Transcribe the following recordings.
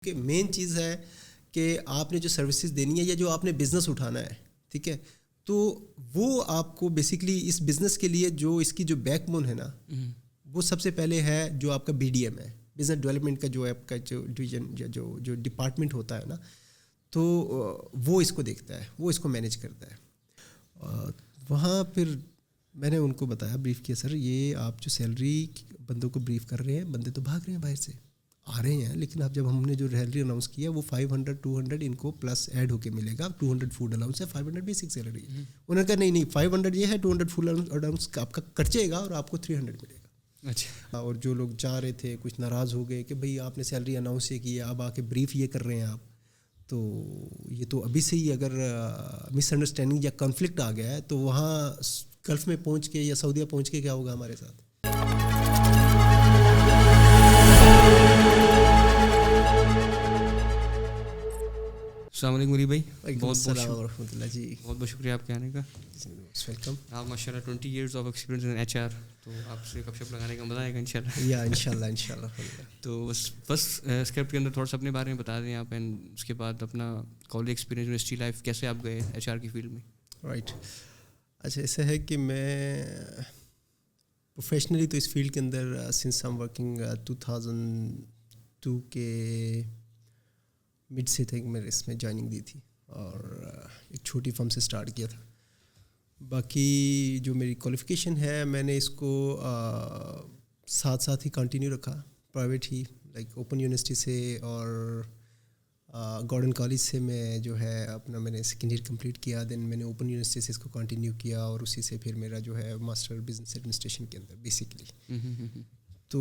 کہ مین چیز ہے کہ آپ نے جو سروسز دینی ہے یا جو آپ نے بزنس اٹھانا ہے, ٹھیک ہے, تو وہ آپ کو بیسکلی اس بزنس کے لیے جو اس کی جو بیک بون ہے نا, وہ سب سے پہلے ہے جو آپ کا BDM ہے, بزنس ڈیولپمنٹ کا جو آپ کا جو ڈویژن یا جو ڈپارٹمنٹ ہوتا ہے نا, تو وہ اس کو دیکھتا ہے, وہ اس کو مینیج کرتا ہے. وہاں پھر میں نے ان کو بتایا, بریف کیا, سر یہ آپ جو سیلری بندوں کو بریف کر رہے ہیں, بندے تو بھاگ رہے ہیں باہر سے آ رہے ہیں, لیکن اب جب ہم نے جو سیلری اناؤنس کیا وہ 500 200 ان کو پلس ایڈ ہو کے ملے گا, 200 فوڈ الاؤنس ہے, 500 بیسک سیلری ہے. انہوں نے کہا نہیں 500 یہ ہے, 200 فوڈ الاؤنس آپ کا کٹے گا اور آپ کو 300 ملے گا. اچھا. اور جو لوگ جا رہے تھے کچھ ناراض ہو گئے کہ بھئی آپ نے سیلری اناؤنس یہ کی ہے, اب آ کے بریف یہ کر رہے ہیں آپ, تو یہ تو ابھی سے ہی اگر مس انڈرسٹینڈنگ یا کنفلکٹ آ گیا ہے تو وہاں گلف میں پہنچ کے یا سعودیہ پہنچ کے کیا ہوگا ہمارے ساتھ. السلام علیکم مری بھائی. بہت السلام ورحمۃ اللہ. جی بہت بہت شکریہ آپ کے آنے کا. ویلکم. آپ ماشاء اللہ 20 years of experience in HR, تو آپ سے گپ شپ لگانے کا مزہ آئے گا انشاءاللہ. یا انشاءاللہ. تو بس اسکرپٹ کے اندر تھوڑا سا اپنے بارے میں بتا دیں آپ, اینڈ اس کے بعد اپنا کالج ایکسپیرینس, یونیورسٹی لائف, کیسے آپ گئے HR کی فیلڈ میں. رائٹ. اچھا, ایسا ہے کہ میں پروفیشنلی تو اس فیلڈ کے اندر سنس آئی ایم ورکنگ 2002 کے مڈ سے تھے کہ میں اس میں جوائننگ دی تھی, اور ایک چھوٹی فرم سے اسٹارٹ کیا تھا. باقی جو میری کوالیفیکیشن ہے میں نے اس کو ساتھ ساتھ ہی کنٹینیو رکھا, پرائیویٹ ہی, لائک اوپن یونیورسٹی سے اور گارڈن کالج سے میں جو ہے اپنا میں نے سیکنڈ ایئر کمپلیٹ کیا. دین میں نے اوپن یونیورسٹی سے اس کو کنٹینیو کیا, اور اسی سے پھر میرا جو ہے ماسٹر بزنس ایڈمنسٹریشن کے اندر بیسکلی. تو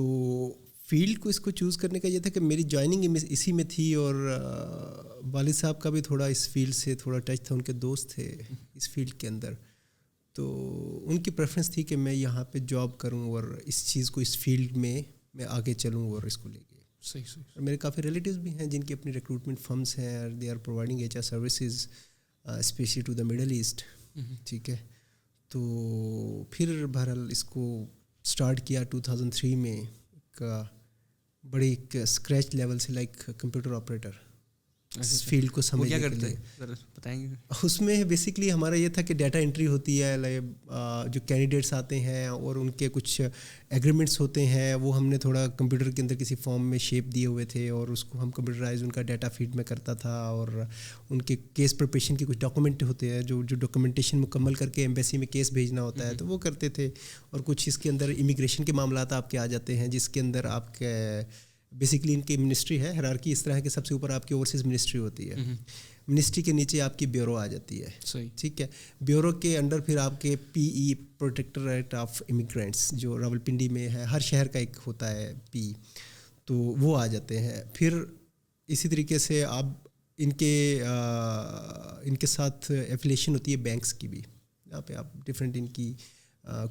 فیلڈ کو اس کو چوز کرنے کا یہ تھا کہ میری جوائننگ اسی میں تھی, اور والد صاحب کا بھی تھوڑا اس فیلڈ سے تھوڑا ٹچ تھا, ان کے دوست تھے اس فیلڈ کے اندر, تو ان کی پریفرنس تھی کہ میں یہاں پہ جاب کروں اور اس چیز کو اس فیلڈ میں آگے چلوں اور اس کو لے کے. صحیح. میرے کافی ریلیٹیوز بھی ہیں جن کی اپنی ریکروٹمنٹ فرمس ہیں, they are providing HR services specially to the Middle East. ٹھیک ہے, تو پھر بہرحال اس کو اسٹارٹ کیا 2003 میں, ایک بڑی ایک اسکریچ لیول سے, لائک کمپیوٹر آپریٹر اس فیلڈ کو سمجھنے کے لیے. بتائیں گے اس میں بیسکلی ہمارا یہ تھا کہ ڈیٹا انٹری ہوتی ہے, جو کینڈیڈیٹس آتے ہیں اور ان کے کچھ ایگریمنٹس ہوتے ہیں, وہ ہم نے تھوڑا کمپیوٹر کے اندر کسی فارم میں شیپ دیے ہوئے تھے, اور اس کو ہم کمپیوٹرائز ان کا ڈیٹا فیڈ میں کرتا تھا, اور ان کے کیس پریپریشن کے کچھ ڈاکومنٹ ہوتے ہیں جو ڈاکومنٹیشن مکمل کر کے ایمبیسی میں کیس بھیجنا ہوتا ہے, تو وہ کرتے تھے. اور کچھ اس کے اندر امیگریشن کے معاملات آپ کے آ جاتے ہیں, جس کے اندر آپ کے بیسکلی ان کی منسٹری ہے, ہیرارکی اس طرح ہے کہ سب سے اوپر آپ کی اوورسیز منسٹری ہوتی ہے, منسٹری کے نیچے آپ کی بیورو آ جاتی ہے. ٹھیک ہے, بیورو کے انڈر پھر آپ کے PE پروٹیکٹریٹ آف امیگرینٹس جو راولپنڈی میں ہے, ہر شہر کا ایک ہوتا ہے PE, تو وہ آ جاتے ہیں. پھر اسی طریقے سے آپ ان کے ساتھ ایفیلیشن ہوتی ہے بینکس کی بھی, یہاں پہ آپ ڈفرینٹ ان کی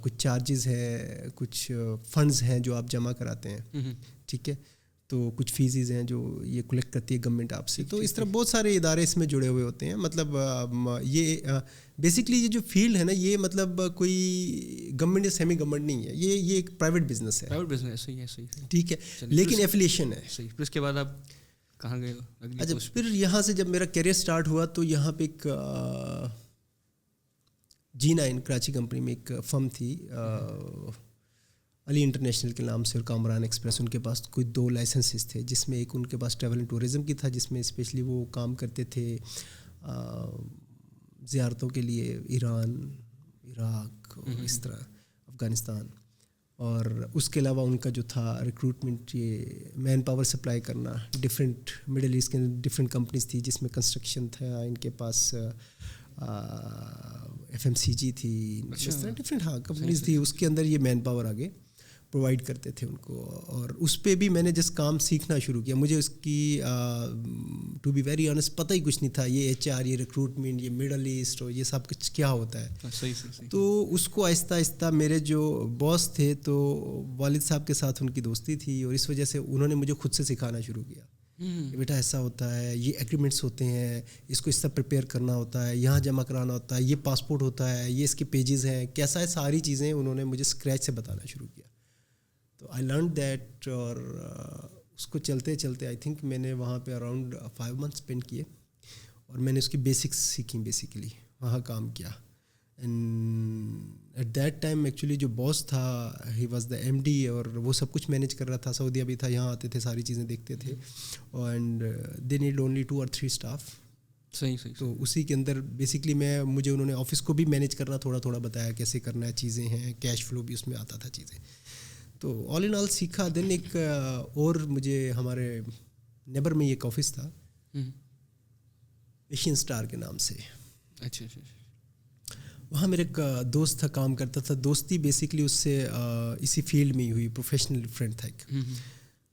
کچھ چارجز ہیں, کچھ فنڈز ہیں جو آپ جمع کراتے ہیں. ٹھیک ہے, تو کچھ فیسز ہیں جو یہ کلیکٹ کرتی ہے گورنمنٹ آپ سے. تو اس طرح بہت سارے ادارے اس میں جڑے ہوئے ہوتے ہیں. مطلب یہ بیسکلی یہ جو فیلڈ ہے نا, یہ مطلب کوئی گورنمنٹ یا سیمی گورنمنٹ نہیں ہے, یہ ایک پرائیویٹ بزنس ہے. پرائیویٹ بزنس ہے. صحیح. ٹھیک ہے, لیکن ایفیلیشن ہے. صحیح. پھر اس کے بعد آپ کہاں گئے؟ اچھا, پھر یہاں سے جب میرا کیریئر سٹارٹ ہوا تو یہاں پہ ایک G9 کراچی کمپنی میں ایک فرم تھی, علی انٹرنیشنل کے نام سے, اور کامران ایکسپریس. ان کے پاس کوئی 2 لائسنسز تھے, جس میں ایک ان کے پاس ٹریول اینڈ ٹورزم کی تھا, جس میں اسپیشلی وہ کام کرتے تھے زیارتوں کے لیے ایران, عراق, اس طرح افغانستان. اور اس کے علاوہ ان کا جو تھا ریکروٹمنٹ, یہ مین پاور سپلائی کرنا ڈفرینٹ مڈل ایسٹ کے ڈفرینٹ کمپنیز تھی, جس میں کنسٹرکشن تھا ان کے پاس, FMCG تھی, اس طرح ڈفرینٹ کمپنیز تھی. اس کے اندر یہ مین پاور آگے پرووائڈ کرتے تھے ان کو, اور اس پہ بھی میں نے جس کام سیکھنا شروع کیا, مجھے اس کی ٹو بی ویری آنیسٹ پتہ ہی کچھ نہیں تھا, یہ HR, یہ ریکروٹمنٹ, یہ مڈل ایسٹ, اور یہ سب کچھ کیا ہوتا ہے. تو اس کو آہستہ آہستہ میرے جو باس تھے, تو والد صاحب کے ساتھ ان کی دوستی تھی, اور اس وجہ سے انہوں نے مجھے خود سے سکھانا شروع کیا کہ بیٹا ایسا ہوتا ہے, یہ ایگریمنٹس ہوتے ہیں, اس کو اس طرح پریپیئر کرنا ہوتا ہے, یہاں جمع کرانا ہوتا ہے, یہ پاسپورٹ ہوتا ہے, یہ اس کے پیجز ہیں, کیسا ہے, ساری چیزیں انہوں نے مجھے اسکریچ سے بتانا شروع کیا. تو آئی لرن دیٹ, اور اس کو چلتے چلتے آئی تھنک میں نے وہاں پہ اراؤنڈ 5 months اسپینڈ کیے اور میں نے اس کی بیسکس سیکھیں بیسیکلی وہاں کام کیا. And at that time actually جو باس تھا ہی واز دا MD اور وہ سب کچھ مینیج کر رہا تھا. سعودیہ بھی تھا, یہاں آتے تھے, ساری چیزیں دیکھتے تھے. And they need only 2 or 3 staff. صحیح. تو اسی کے اندر بیسکلی مجھے انہوں نے آفس کو بھی مینیج کرنا تھوڑا تھوڑا بتایا کیسے کرنا ہے, چیزیں ہیں, کیش فلو بھی اس میں آتا تھا چیزیں. تو آل ان آل سیکھا. دین ایک اور مجھے ہمارے نیبر میں ایک آفس تھا ایشین اسٹار کے نام سے. اچھا. وہاں میرے ایک دوست تھا, کام کرتا تھا. دوستی بیسکلی اس سے اسی فیلڈ میں ہی ہوئی, پروفیشنل فرینڈ تھا ایک.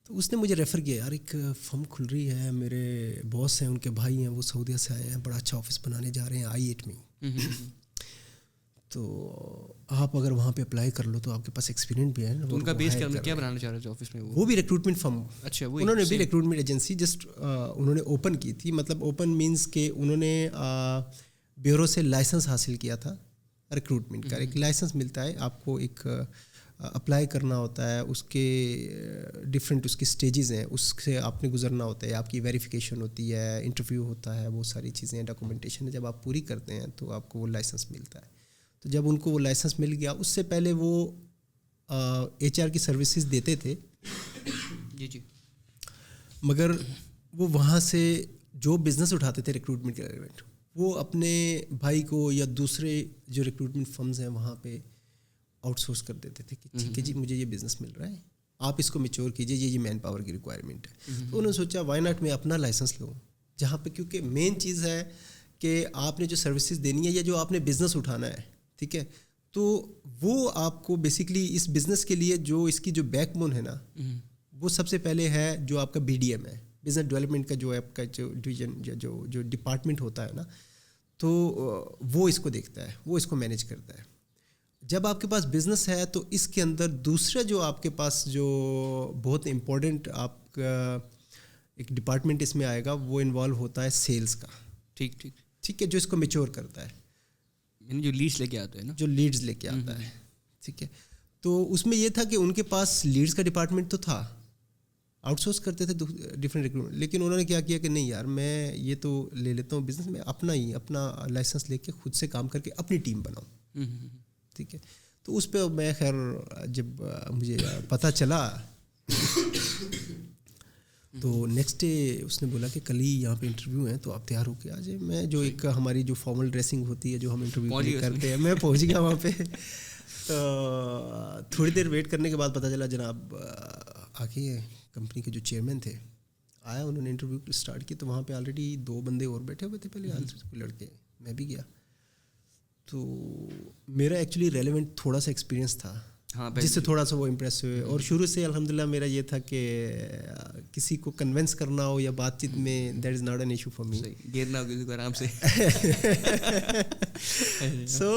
تو اس نے مجھے ریفر کیا, یار ایک فرم کھل رہی ہے, میرے باس ہیں, ان کے بھائی ہیں, وہ سعودیہ سے آئے ہیں, بڑا اچھا آفس بنانے جا رہے ہیں I8 میں. تو آپ اگر وہاں پہ اپلائی کر لو تو آپ کے پاس ایکسپیرینس بھی ہے. ان کا بیس کیا بنانا چاہ رہے تھے آفس میں؟ وہ بھی ریکروٹمنٹ فرم. اچھا. انہوں نے بھی ریکروٹمنٹ ایجنسی جسٹ انہوں نے اوپن کی تھی. مطلب اوپن مینس کہ انہوں نے بیورو سے لائسنس حاصل کیا تھا ریکروٹمنٹ کا. ایک لائسنس ملتا ہے آپ کو, ایک اپلائی کرنا ہوتا ہے, اس کے ڈفرینٹ اس کی اسٹیجز ہیں, اس سے آپ نے گزرنا ہوتا ہے. آپ کی ویریفیکیشن ہوتی ہے, انٹرویو ہوتا ہے, بہت ساری چیزیں, ڈاکومنٹیشن. جب آپ پوری کرتے ہیں تو آپ کو وہ لائسنس ملتا ہے. تو جب ان کو وہ لائسنس مل گیا, اس سے پہلے وہ HR کی سروسز دیتے تھے. جی. مگر وہ وہاں سے جو بزنس اٹھاتے تھے ریکروٹمنٹ کے ریلیونٹ, وہ اپنے بھائی کو یا دوسرے جو ریکروٹمنٹ فرمز ہیں وہاں پہ آؤٹ سورس کر دیتے تھے کہ ٹھیک ہے جی, مجھے یہ بزنس مل رہا ہے, آپ اس کو میچور کیجیے, یہ مین پاور کی ریکوائرمنٹ ہے. تو انہوں نے سوچا وائی ناٹ میں اپنا لائسنس لوں, جہاں پہ کیونکہ مین چیز ہے کہ آپ نے جو سروسز دینی ہے یا جو آپ نے بزنس اٹھانا ہے, ٹھیک ہے, تو وہ آپ کو بیسکلی اس بزنس کے لیے جو اس کی جو بیک بون ہے نا, وہ سب سے پہلے ہے جو آپ کا BDM ہے, بزنس ڈیولپمنٹ کا جو آپ کا جو ڈویژن جو ڈپارٹمنٹ ہوتا ہے نا, تو وہ اس کو دیکھتا ہے, وہ اس کو مینیج کرتا ہے. جب آپ کے پاس بزنس ہے تو اس کے اندر دوسرا جو آپ کے پاس جو بہت امپورٹنٹ آپ کا ایک ڈپارٹمنٹ اس میں آئے گا, وہ انوالو ہوتا ہے سیلز کا. ٹھیک ہے, جو اس کو میچور کرتا ہے, یعنی جو لیڈز لے کے آتا ہے نا, جو لیڈز لے کے آتا ہے. ٹھیک ہے, تو اس میں یہ تھا کہ ان کے پاس لیڈز کا ڈپارٹمنٹ تو تھا, آؤٹ سورس کرتے تھے ڈفرینٹ ریکروٹمنٹ, لیکن انہوں نے کیا کیا کہ نہیں یار, میں یہ تو لے لیتا ہوں بزنس, میں اپنا لائسنس لے کے خود سے کام کر کے اپنی ٹیم بناؤں. ٹھیک ہے, تو اس پہ میں خیر جب مجھے پتہ چلا تو نیکسٹ ڈے اس نے بولا کہ کل ہی یہاں پہ انٹرویو ہیں, تو آپ تیار ہو کے آ جائیں. میں جو ایک ہماری جو فارمل ڈریسنگ ہوتی ہے جو ہم انٹرویو کرتے ہیں, میں پہنچ گیا وہاں پہ. تو تھوڑی دیر ویٹ کرنے کے بعد پتہ چلا جناب آگے کمپنی کے جو چیئرمین تھے آیا, انہوں نے انٹرویو اسٹارٹ کی. تو وہاں پہ آلریڈی 2 بندے اور بیٹھے ہوئے تھے پہلے, لڑکے, میں بھی گیا. تو میرا ایکچولی ریلیونٹ تھوڑا سا ایکسپیرینس تھا جس سے تھوڑا سا وہ امپریس ہوئے. اور شروع سے الحمدللہ میرا یہ تھا کہ کسی کو کنونس کرنا ہو یا بات چیت میں, that is not an issue for me. گرنا ہو کسی کو آرام سے. سو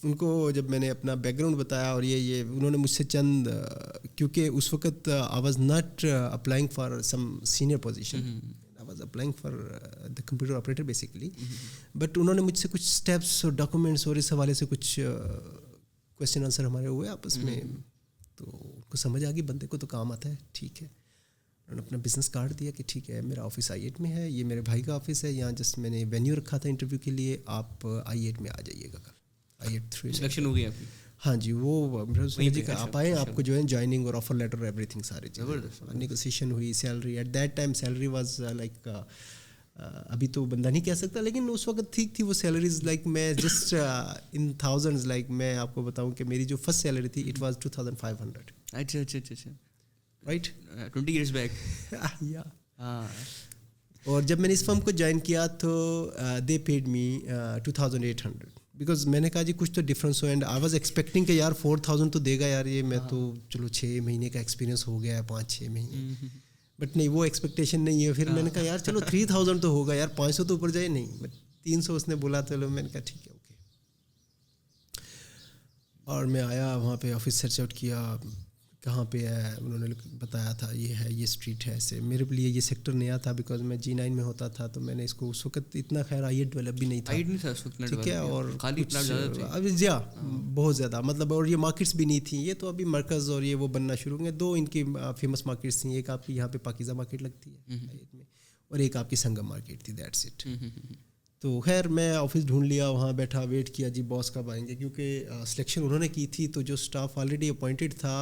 ان کو جب میں نے اپنا بیک گراؤنڈ بتایا اور یہ انہوں نے مجھ سے چند, کیونکہ اس وقت I was not applying for some senior position, I was applying for the computer operator basically, but انہوں نے مجھ سے کچھ اسٹیپس اور ڈاکومنٹس اور اس حوالے سے کچھ کویشچن آنسر ہمارے ہوئے آپس میں. تو ان کو سمجھ آ گئی بندے کو تو کام آتا ہے. ٹھیک ہے, انہوں نے اپنا بزنس کارڈ دیا کہ ٹھیک ہے میرا آفس I8 میں ہے, یہ میرے بھائی کا آفس ہے, یہاں جسٹ میں نے وینیو رکھا تھا انٹرویو کے لیے, آپ I8 میں آ جائیے گا کل. I8 3 سلیکشن ہو گئی آپ کی؟ ہاں جی, وہ جی کہ آپ آئیں, آپ کو جو ہے جوائننگ اور آفر لیٹر ایوری تھنگ ساری چیزیں. نیگوسیشن ہوئی, salary at that time salary was like, ابھی تو بندہ نہیں کہہ سکتا لیکن اس وقت ٹھیک تھی وہ سیلریز. لائک میں جسٹ ان تھاؤزنڈز, لائک میں آپ کو بتاؤں کہ میری جو فرسٹ سیلری تھی اٹ واز 2500. اچھا رائٹ, 20 years back. یا اور جب میں نے اس فرم کو جوائن کیا تو دے پیڈ می 2800, بیکاز میں نے کہا جی کچھ تو difference who. And I was expecting کہ یار 4000 تو دے گا یار, یہ میں تو چلو 6 مہینے کا ایکسپیرینس ہو گیا ہے, 5-6 مہینے, بٹ نہیں وہ ایکسپیکٹیشن نہیں ہے. پھر میں نے کہا یار چلو 3000 تو ہوگا یار, 500 تو اوپر جائے نہیں, بٹ 300 اس نے بولا. تو میں نے کہا ٹھیک ہے اوکے. اور میں آیا وہاں پہ آفس سرچ آؤٹ کیا, کہاں پہ ہے. انہوں نے بتایا تھا یہ ہے, یہ اسٹریٹ ہے. ایسے میرے لیے یہ سیکٹر نیا تھا بیکاز میں G9 میں ہوتا تھا, تو میں نے اس کو اس وقت اتنا خیر آئی ڈیولپ بھی نہیں تھا, ٹھیک ہے. اور ابھی بہت زیادہ مطلب, اور یہ مارکیٹس بھی نہیں تھیں, یہ تو ابھی مرکز اور یہ وہ بننا شروع ہوئے. 2 ان کی فیمس مارکیٹس تھیں, ایک آپ کی یہاں پہ پاکیزہ مارکیٹ لگتی ہے میں, اور ایک آپ کی سنگم مارکیٹ تھی, دیٹس اٹ. تو خیر میں آفس ڈھونڈ لیا, وہاں بیٹھا ویٹ کیا جی باس کب آئیں گے, کیونکہ سلیکشن انہوں نے کی تھی. تو جو اسٹاف آلریڈی اپوائنٹڈ تھا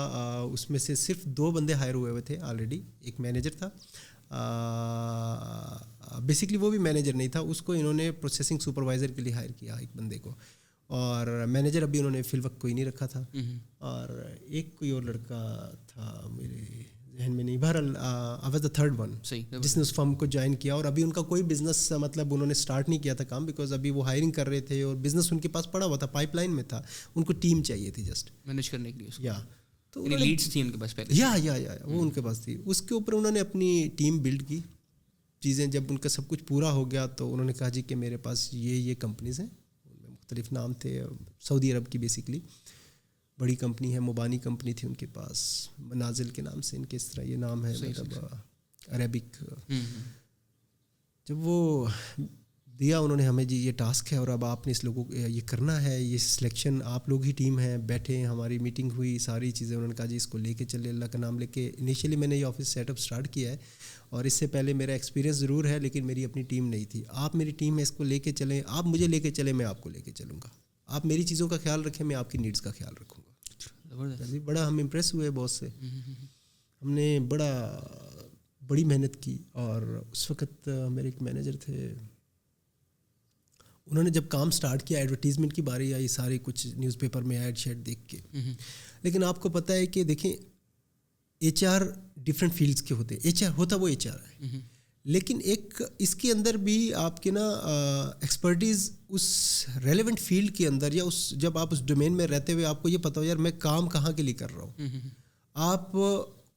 اس میں سے صرف 2 بندے ہائر ہوئے تھے آلریڈی. ایک مینیجر تھا, بیسکلی وہ بھی مینیجر نہیں تھا, اس کو انہوں نے پروسیسنگ سپروائزر کے لیے ہائر کیا ایک بندے کو, اور مینیجر ابھی انہوں نے فی الوقت کوئی نہیں رکھا تھا. اور ایک کوئی اور لڑکا تھا میرے ذہن میں نہیں, بہرحال I was the third one جس نے اس فرم کو جوائن کیا. اور ابھی ان کا کوئی بزنس مطلب انہوں نے اسٹارٹ نہیں کیا تھا کام, بیکاز ابھی وہ ہائرنگ کر رہے تھے اور بزنس ان کے پاس پڑا ہوا تھا, پائپ لائن میں تھا, ان کو ٹیم چاہیے تھی جسٹ مینیج کرنے کے لیے. یا تو لیڈس تھی ان کے پاس پہلے, یا وہ ان کے پاس تھی. اس کے اوپر انہوں نے اپنی ٹیم بلڈ کی چیزیں. جب ان کا سب کچھ پورا ہو گیا تو انہوں نے کہا جی کہ میرے پاس یہ کمپنیز ہیں, ان میں مختلف نام تھے, سعودی عرب کی بیسکلی بڑی کمپنی ہے, مبانی کمپنی تھی ان کے پاس, منازل کے نام سے ان کے اس طرح یہ نام ہے, مطلب عربک. جب وہ دیا انہوں نے ہمیں جی یہ ٹاسک ہے اور اب آپ نے اس لوگوں کو یہ کرنا ہے, یہ سلیکشن آپ لوگ ہی ٹیم ہیں, بیٹھے ہماری میٹنگ ہوئی, ساری چیزیں انہوں نے کہا جی اس کو لے کے چلے, اللہ کا نام لے کے. انیشیلی میں نے یہ آفس سیٹ اپ اسٹارٹ کیا ہے, اور اس سے پہلے میرا ایکسپیرینس ضرور ہے لیکن میری اپنی ٹیم نہیں تھی. آپ میری ٹیم ہے, اس کو لے کے چلیں, آپ مجھے لے کے چلیں, میں آپ کو لے کے چلوں گا, آپ میری چیزوں کا خیال رکھیں, میں آپ کی نیڈس کا خیال رکھوں گا. بڑا ہم امپریس ہوئے باس سے, ہم نے بڑی محنت کی. اور اس وقت میرے ایک مینیجر تھے, انہوں نے جب کام سٹارٹ کیا ایڈورٹیزمنٹ کی باری آئی, سارے کچھ نیوز پیپر میں ایڈ شیڈ دیکھ کے. لیکن آپ کو پتہ ہے کہ دیکھیں HR ڈفرینٹ فیلڈس کے ہوتے ہیں, HR ہوتا وہ HR ہے, لیکن ایک اس کے اندر بھی آپ کے نا ایکسپرٹیز اس ریلیونٹ فیلڈ کے اندر, یا اس جب آپ اس ڈومین میں رہتے ہوئے آپ کو یہ پتہ ہو یار میں کام کہاں کے لیے کر رہا ہوں, آپ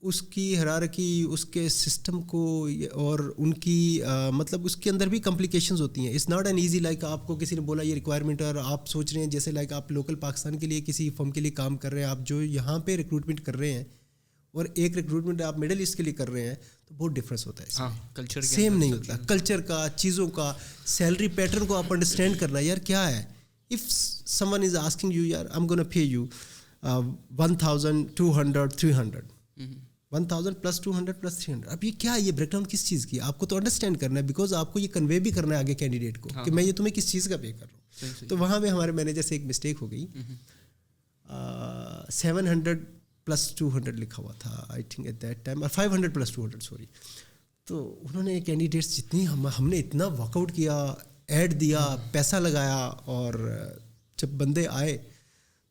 اس کی ہیرارکی, اس کے سسٹم کو, اور ان کی مطلب اس کے اندر بھی کمپلیکیشنز ہوتی ہیں. It's not an easy like آپ کو کسی نے بولا یہ ریکوائرمنٹ ہے اور آپ سوچ رہے ہیں جیسے لائک آپ لوکل پاکستان کے لیے کسی فرم کے لیے کام کر رہے ہیں, آپ جو یہاں پہ ریکروٹمنٹ کر رہے ہیں اور ایک ریکروٹمنٹ آپ مڈل ایسٹ کے لیے کر رہے ہیں, تو بہت ڈفرینس ہوتا ہے. کلچر سیم نہیں ہوتا, کلچر کا, چیزوں کا, سیلری پیٹرن کو آپ انڈرسٹینڈ کرنا یار کیا ہے. If some one is asking you یار I am gonna pay you 1,200 300 1000 + 200 + 300, اب یہ کیا ہے, یہ بریک ڈاؤن کس چیز کی, آپ کو تو انڈرسٹینڈ کرنا ہے بیکاز آپ کو یہ کنوے بھی کرنا ہے آگے کینڈیڈیٹ کو کہ میں یہ تمہیں کس چیز کا پے کر رہا ہوں. تو وہاں پہ ہمارے مینیجر سے ایک مسٹیک ہو گئی, 700 + 200 لکھا ہوا تھا I think at that time, اور 500 + 200 سوری. تو انہوں نے کینڈیڈیٹس جتنی ہم نے اتنا ورک آؤٹ کیا, ایڈ دیا, پیسہ لگایا, اور جب بندے آئے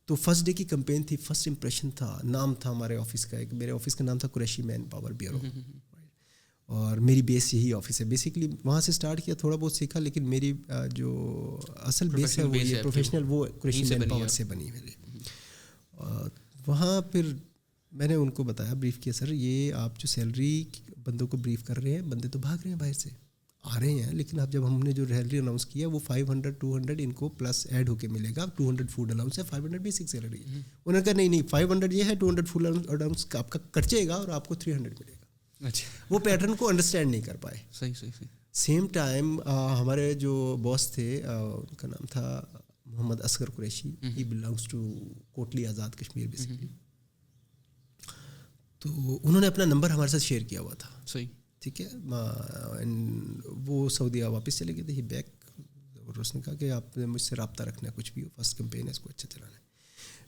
تو فرسٹ ڈے کی کمپین تھی, فرسٹ امپریشن تھا, نام تھا ہمارے آفس کا, ایک میرے آفس کا نام تھا قریشی مین پاور بیورو, اور میری بیس یہی آفس ہے. بیسکلی وہاں سے اسٹارٹ کیا, تھوڑا بہت سیکھا, لیکن میری جو اصل بیس ہے وہ یہ پروفیشنل وہ قریشی مین پاور سے بنی میرے. وہاں پھر میں نے ان کو بتایا, بریف کیا, سر یہ آپ جو سیلری بندوں کو بریف کر رہے ہیں, بندے تو بھاگ رہے ہیں باہر سے آ رہے ہیں, لیکن اب جب ہم نے جو سیلری اناؤنس کیا وہ 500 200 ان کو پلس ایڈ ہو کے ملے گا, 200 فوڈ الاؤنس ہے, 500 بیسک سیلری. انہوں نے کہا نہیں 500 یہ ہے, 200 فوڈ الاؤنس آپ کا کٹ جائے گا اور آپ کو 300 ملے گا. وہ پیٹرن کو انڈرسٹینڈ نہیں کر پائے. صحیح. سیم ٹائم ہمارے جو باس تھے, ان کا نام تھا Muhammad Asghar Qureshi, he belongs to Kotli Azad Kashmir basically. تو انہوں نے اپنا نمبر ہمارے ساتھ شیئر کیا ہوا تھا. صحیح, ٹھیک ہے. وہ سعودیہ واپس چلے گئے تھے, ہی بیک, اور اس نے کہا کہ آپ نے مجھ سے رابطہ رکھنا ہے, کچھ بھی ہو, فرسٹ کمپین ہے, اس کو اچھا چلانا ہے.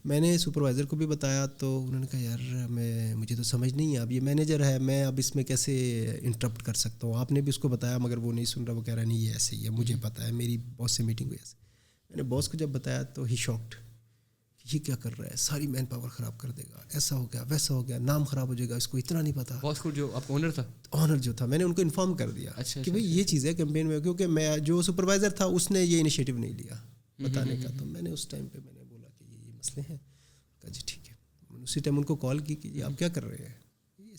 میں نے سپروائزر کو بھی بتایا, تو انہوں نے کہا یار مجھے تو سمجھ نہیں ہے, اب یہ مینیجر ہے, میں اب اس میں کیسے انٹرپٹ کر سکتا ہوں. آپ نے بھی اس کو بتایا مگر وہ نہیں سن رہا, وہ کہہ رہا نہیں یہ ایسے ہی ہے, مجھے پتہ ہے, میری باس سے میٹنگ ہوئی ایسے. میں نے باس کو جب بتایا تو ہی شاکڈ, یہ کیا کر رہا ہے, ساری مین پاور خراب کر دے گا, ایسا ہو گیا ویسا ہو گیا, نام خراب ہو جائے گا, اس کو اتنا نہیں پتا. باس کو جو آپ کا آنر تھا, میں نے ان کو انفارم کر دیا کہ بھائی یہ چیز ہے کمپین میں, کیونکہ میں جو سپروائزر تھا اس نے یہ انیشیٹو نہیں لیا بتانے کا. تو میں نے اس ٹائم پہ میں نے بولا کہ یہ مسئلے ہیں. کہا جی ٹھیک ہے. اسی ٹائم ان کو کال کی کہ جی آپ کیا کر رہے ہیں,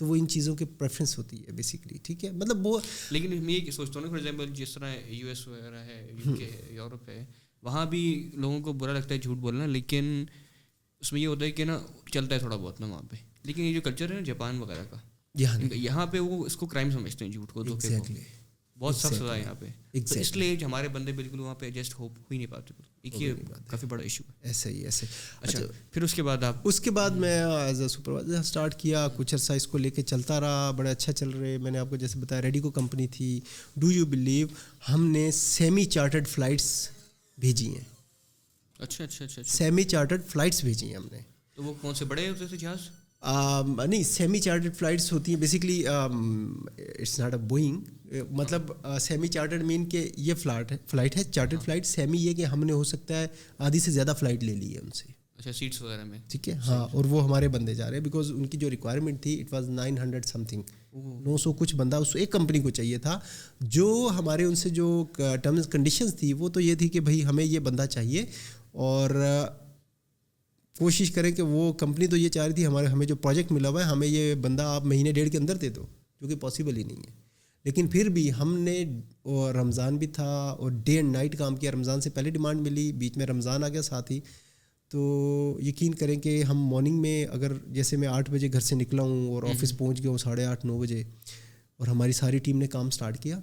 تو وہ ان چیزوں کی پریفرنس ہوتی ہے بیسیکلی. ٹھیک ہے, مطلب وہ لیکن میں یہ سوچتا ہوں نا, فار ایگزامپل جس طرح یو ایس وغیرہ ہے, یو کے, یورپ ہے, وہاں بھی لوگوں کو برا لگتا ہے جھوٹ بولنا, لیکن اس میں یہ ہوتا ہے کہ نا چلتا ہے تھوڑا بہت نا وہاں پہ. لیکن یہ جو کلچر ہے نا جاپان وغیرہ کا, یہاں پہ وہ اس کو کرائم سمجھتے ہیں, جھوٹ کو, دھوکے کو, بہت سخت سزا ہے یہاں پہ. تو اس لیے ہمارے بندے بالکل وہاں پہ ایڈجسٹ ہو ہی نہیں پاتے. ایک یہ کافی بڑا ایشو ہے. ایسے ہی ایسے. اچھا, پھر اس کے بعد اس کے بعد میں ایز اے سپروائزر اسٹارٹ کیا, کچھ عرصہ اس کو لے کے چلتا رہا, بڑا اچھا چل رہے. میں نے آپ کو جیسے بتایا ریڈیکو کمپنی تھی. ڈو یو بلیو ہم نے سیمی چارٹرڈ فلائٹس بھیجی ہیں. اچھا, سیمی چارٹرڈ فلائٹس بھیجی ہیں ہم نے. تو وہ کون سے بڑے ہوتے تھے جہاز؟ نہیں, سیمی چارٹرڈ فلائٹس ہوتی ہیں basically. It's not a Boeing, مطلب سیمی چارٹرڈ مین کہ یہ فلائٹ ہے. چارٹرڈ فلائٹ سیمی یہ کہ ہم نے ہو سکتا ہے آدھی سے زیادہ فلائٹ لے لی ہے ان سے. اچھا, سیٹس وغیرہ میں. ٹھیک ہے, ہاں, اور وہ ہمارے بندے جا رہے ہیں بیکاز ان کی جو ریکوائرمنٹ تھی اٹ واز 900 سم تھنگ, 900 کچھ بندہ اس ایک کمپنی کو چاہیے تھا. جو ہمارے ان سے جو ٹرمز کنڈیشنز تھی وہ تو یہ تھی کہ بھائی ہمیں یہ بندہ چاہیے, اور کوشش کریں کہ وہ کمپنی تو یہ چاہ رہی تھی ہمیں جو پروجیکٹ ملا ہوا ہے ہمیں یہ بندہ آپ مہینے ڈیڑھ کے اندر دے دو, جو کہ پاسبل ہی نہیں ہے. لیکن پھر بھی ہم نے, اور رمضان بھی تھا اور ڈے اینڈ نائٹ کام کیا. رمضان سے پہلے ڈیمانڈ ملی, بیچ میں رمضان آ گیا ساتھ ہی. تو یقین کریں کہ ہم مارننگ میں اگر جیسے میں 8 بجے گھر سے نکلا ہوں اور آفس پہنچ گیا ہوں 8:30 9 بجے, اور ہماری ساری ٹیم نے کام سٹارٹ کیا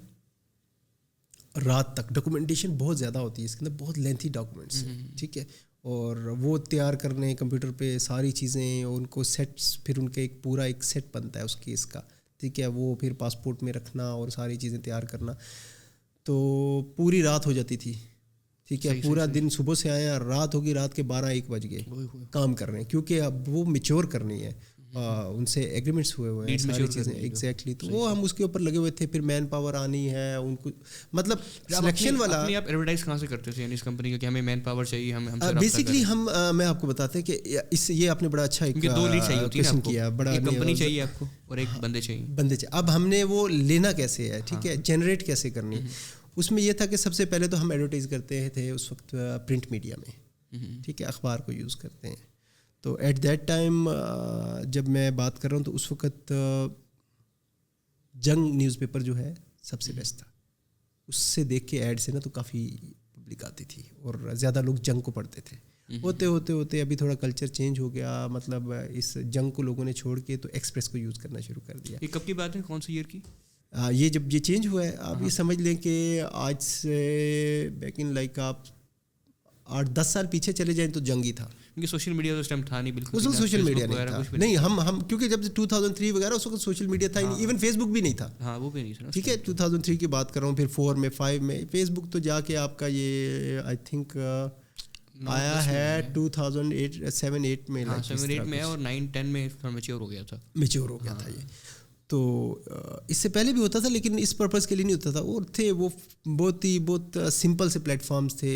رات تک. ڈاکومنٹیشن بہت زیادہ ہوتی ہے اس کے اندر, بہت لینتھی ڈاکومنٹس ہیں. ٹھیک ہے, اور وہ تیار کرنے کمپیوٹر پہ ساری چیزیں, اور ان کو سیٹس, پھر ان کے ایک پورا ایک سیٹ بنتا ہے اس کیس کا. ٹھیک ہے, وہ پھر پاسپورٹ میں رکھنا اور ساری چیزیں تیار کرنا. تو پوری رات ہو جاتی تھی. ٹھیک ہے, پورا دن صبح سے آیا, رات ہوگی, رات کے 12-1 بج گئے کام کر رہے ہیں, کیونکہ اب وہ میچور کرنی ہے. ان سے ایگریمنٹس ہوئے ہیں ساری چیزیں. ایگزیکٹلی, تو وہ ہم اس کے اوپر لگے ہوئے تھے. پھر مین پاور آنی ہے ان کو, مطلب سلیکشن والا. آپ ایڈورٹائز کہاں سے کرتے تھے اس کمپنی کا کہ ہمیں مین پاور چاہیے؟ ہم بیسکلی ہم, میں آپ کو بتاتے ہیں کہ اس یہ آپ نے بڑا اچھا ایک 2 لیڈ چاہیے ہوتی ہے کیا, بڑا کمپنی چاہیے آپ کو اور ایک بندے چاہیے. اب ہم نے وہ لینا کیسے ہے, ٹھیک ہے, جنریٹ کیسے کرنی ہے. اس میں یہ تھا کہ سب سے پہلے تو ہم ایڈورٹائز کرتے تھے اس وقت پرنٹ میڈیا میں. ٹھیک ہے, اخبار کو یوز کرتے ہیں. تو ایٹ دیٹ ٹائم جب میں بات کر رہا ہوں تو اس وقت جنگ نیوز پیپر جو ہے سب سے بیسٹ تھا. اس سے دیکھ کے ایڈ سے نا تو کافی پبلک آتی تھی اور زیادہ لوگ جنگ کو پڑھتے تھے. ہوتے ابھی تھوڑا کلچر چینج ہو گیا, مطلب اس جنگ کو لوگوں نے چھوڑ کے تو ایکسپریس کو یوز کرنا شروع کر دیا. یہ کب کی بات ہے, کون سے ایئر کی؟ یہ جب یہ چینج ہوا ہے, آپ یہ سمجھ لیں کہ آج سے بیک ان لائک آپ 8-10 سال پیچھے چلے جائیں تو جنگ ہی تھا. کیونکہ سوشل میڈیا اس ٹائم تھا نہیں, بالکل اس وقت سوشل میڈیا نہیں تھا. نہیں, ہم کیونکہ جب 2003 وغیرہ اس وقت سوشل میڈیا تھا ہی نہیں, ایون فیس بک بھی نہیں تھا. ہاں, وہ بھی نہیں تھا. ٹھیک ہے, 2003 کی بات کر رہا ہوں. پھر 4 میں 5 میں فیس بک تو جا کے آپ کا یہ آئی تھنک آیا ہے 2007-8 میں. 7-8 میں اور 9-10 میں میچور ہو گیا تھا. یہ تو اس سے پہلے بھی ہوتا تھا لیکن اس پرپز کے لیے نہیں ہوتا تھا. اور تھے وہ بہت سمپل سے پلیٹ فارمز تھے.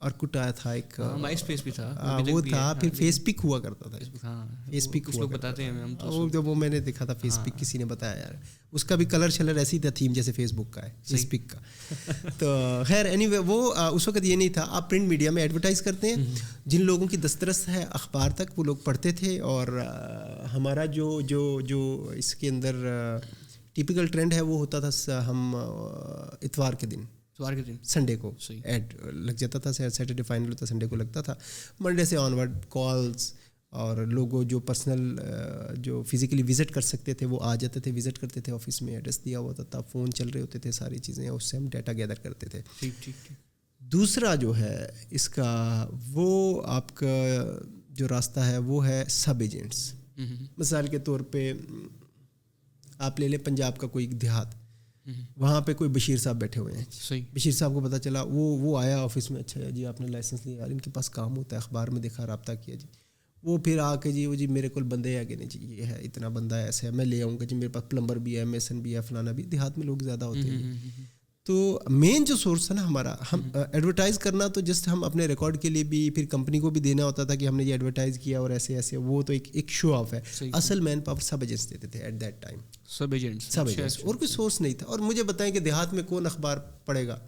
ارکٹ آیا تھا, ایک مائی اسپیس بھی تھا, وہ تھا. پھر فیس پک ہوا کرتا تھا. فیس پک لوگ بتاتے ہیں, ہم تو جب وہ میں نے دیکھا تھا فیس پک, کسی نے بتایا یار, اس کا بھی کلر شلر ایسی تھا تھیم جیسے فیس بک کا ہے, فیس پک کا. تو خیر اینی وے, وہ اس وقت یہ نہیں تھا. آپ پرنٹ میڈیا میں ایڈورٹائز کرتے ہیں, جن لوگوں کی دسترس ہے اخبار تک وہ لوگ پڑھتے تھے. اور ہمارا جو اس کے اندر ٹیپیکل ٹرینڈ ہے وہ ہوتا تھا, ہم اتوار کے دن سنڈے کو ایڈ لگ جاتا تھا. سیٹرڈے فائنل ہوتا, سنڈے کو لگتا تھا. منڈے سے آن ورڈ کالز, اور لوگوں جو پرسنل جو فزیکلی وزٹ کر سکتے تھے وہ آ جاتے تھے, وزٹ کرتے تھے. آفس میں ایڈریس دیا ہوتا تھا, فون چل رہے ہوتے تھے, ساری چیزیں, اس سے ہم ڈیٹا گیدر کرتے تھے. دوسرا جو ہے اس کا, وہ آپ کا جو راستہ ہے وہ ہے سب ایجنٹس. مثال کے طور پہ آپ لے لیں پنجاب کا کوئی دیہات, وہاں پہ کوئی بشیر صاحب بیٹھے ہوئے ہیں. بشیر صاحب کو پتہ چلا, وہ آیا آفس میں, اچھا جی آپ نے لائسنس لیا, ان کے پاس کام ہوتا ہے, اخبار میں دیکھا, رابطہ کیا جی. وہ پھر آ کے جی میرے کو بندے ہے کہ نہیں جی, یہ ہے اتنا بندہ ہے, ایسے ہے, میں لے آؤں گا جی, میرے پاس پلمبر بھی ہے, میسن بھی ہے, فلانا بھی. دیہات میں لوگ زیادہ ہوتے ہیں. تو مین جو سورس تھا نا ہمارا, ہم ایڈورٹائز کرنا تو جسٹ ہم اپنے ریکارڈ کے لیے بھی, پھر کمپنی کو بھی دینا ہوتا تھا کہ ہم نے یہ ایڈورٹائز کیا اور ایسے ایسے, وہ تو ایک شو آف ہے. اصل مین پاور سب ایجنٹس دیتے تھے ایٹ دیٹ ٹائم, سب ایجنٹس, اور کوئی سورس نہیں تھا. اور مجھے بتائیں کہ دیہات میں کون اخبار پڑھے گا,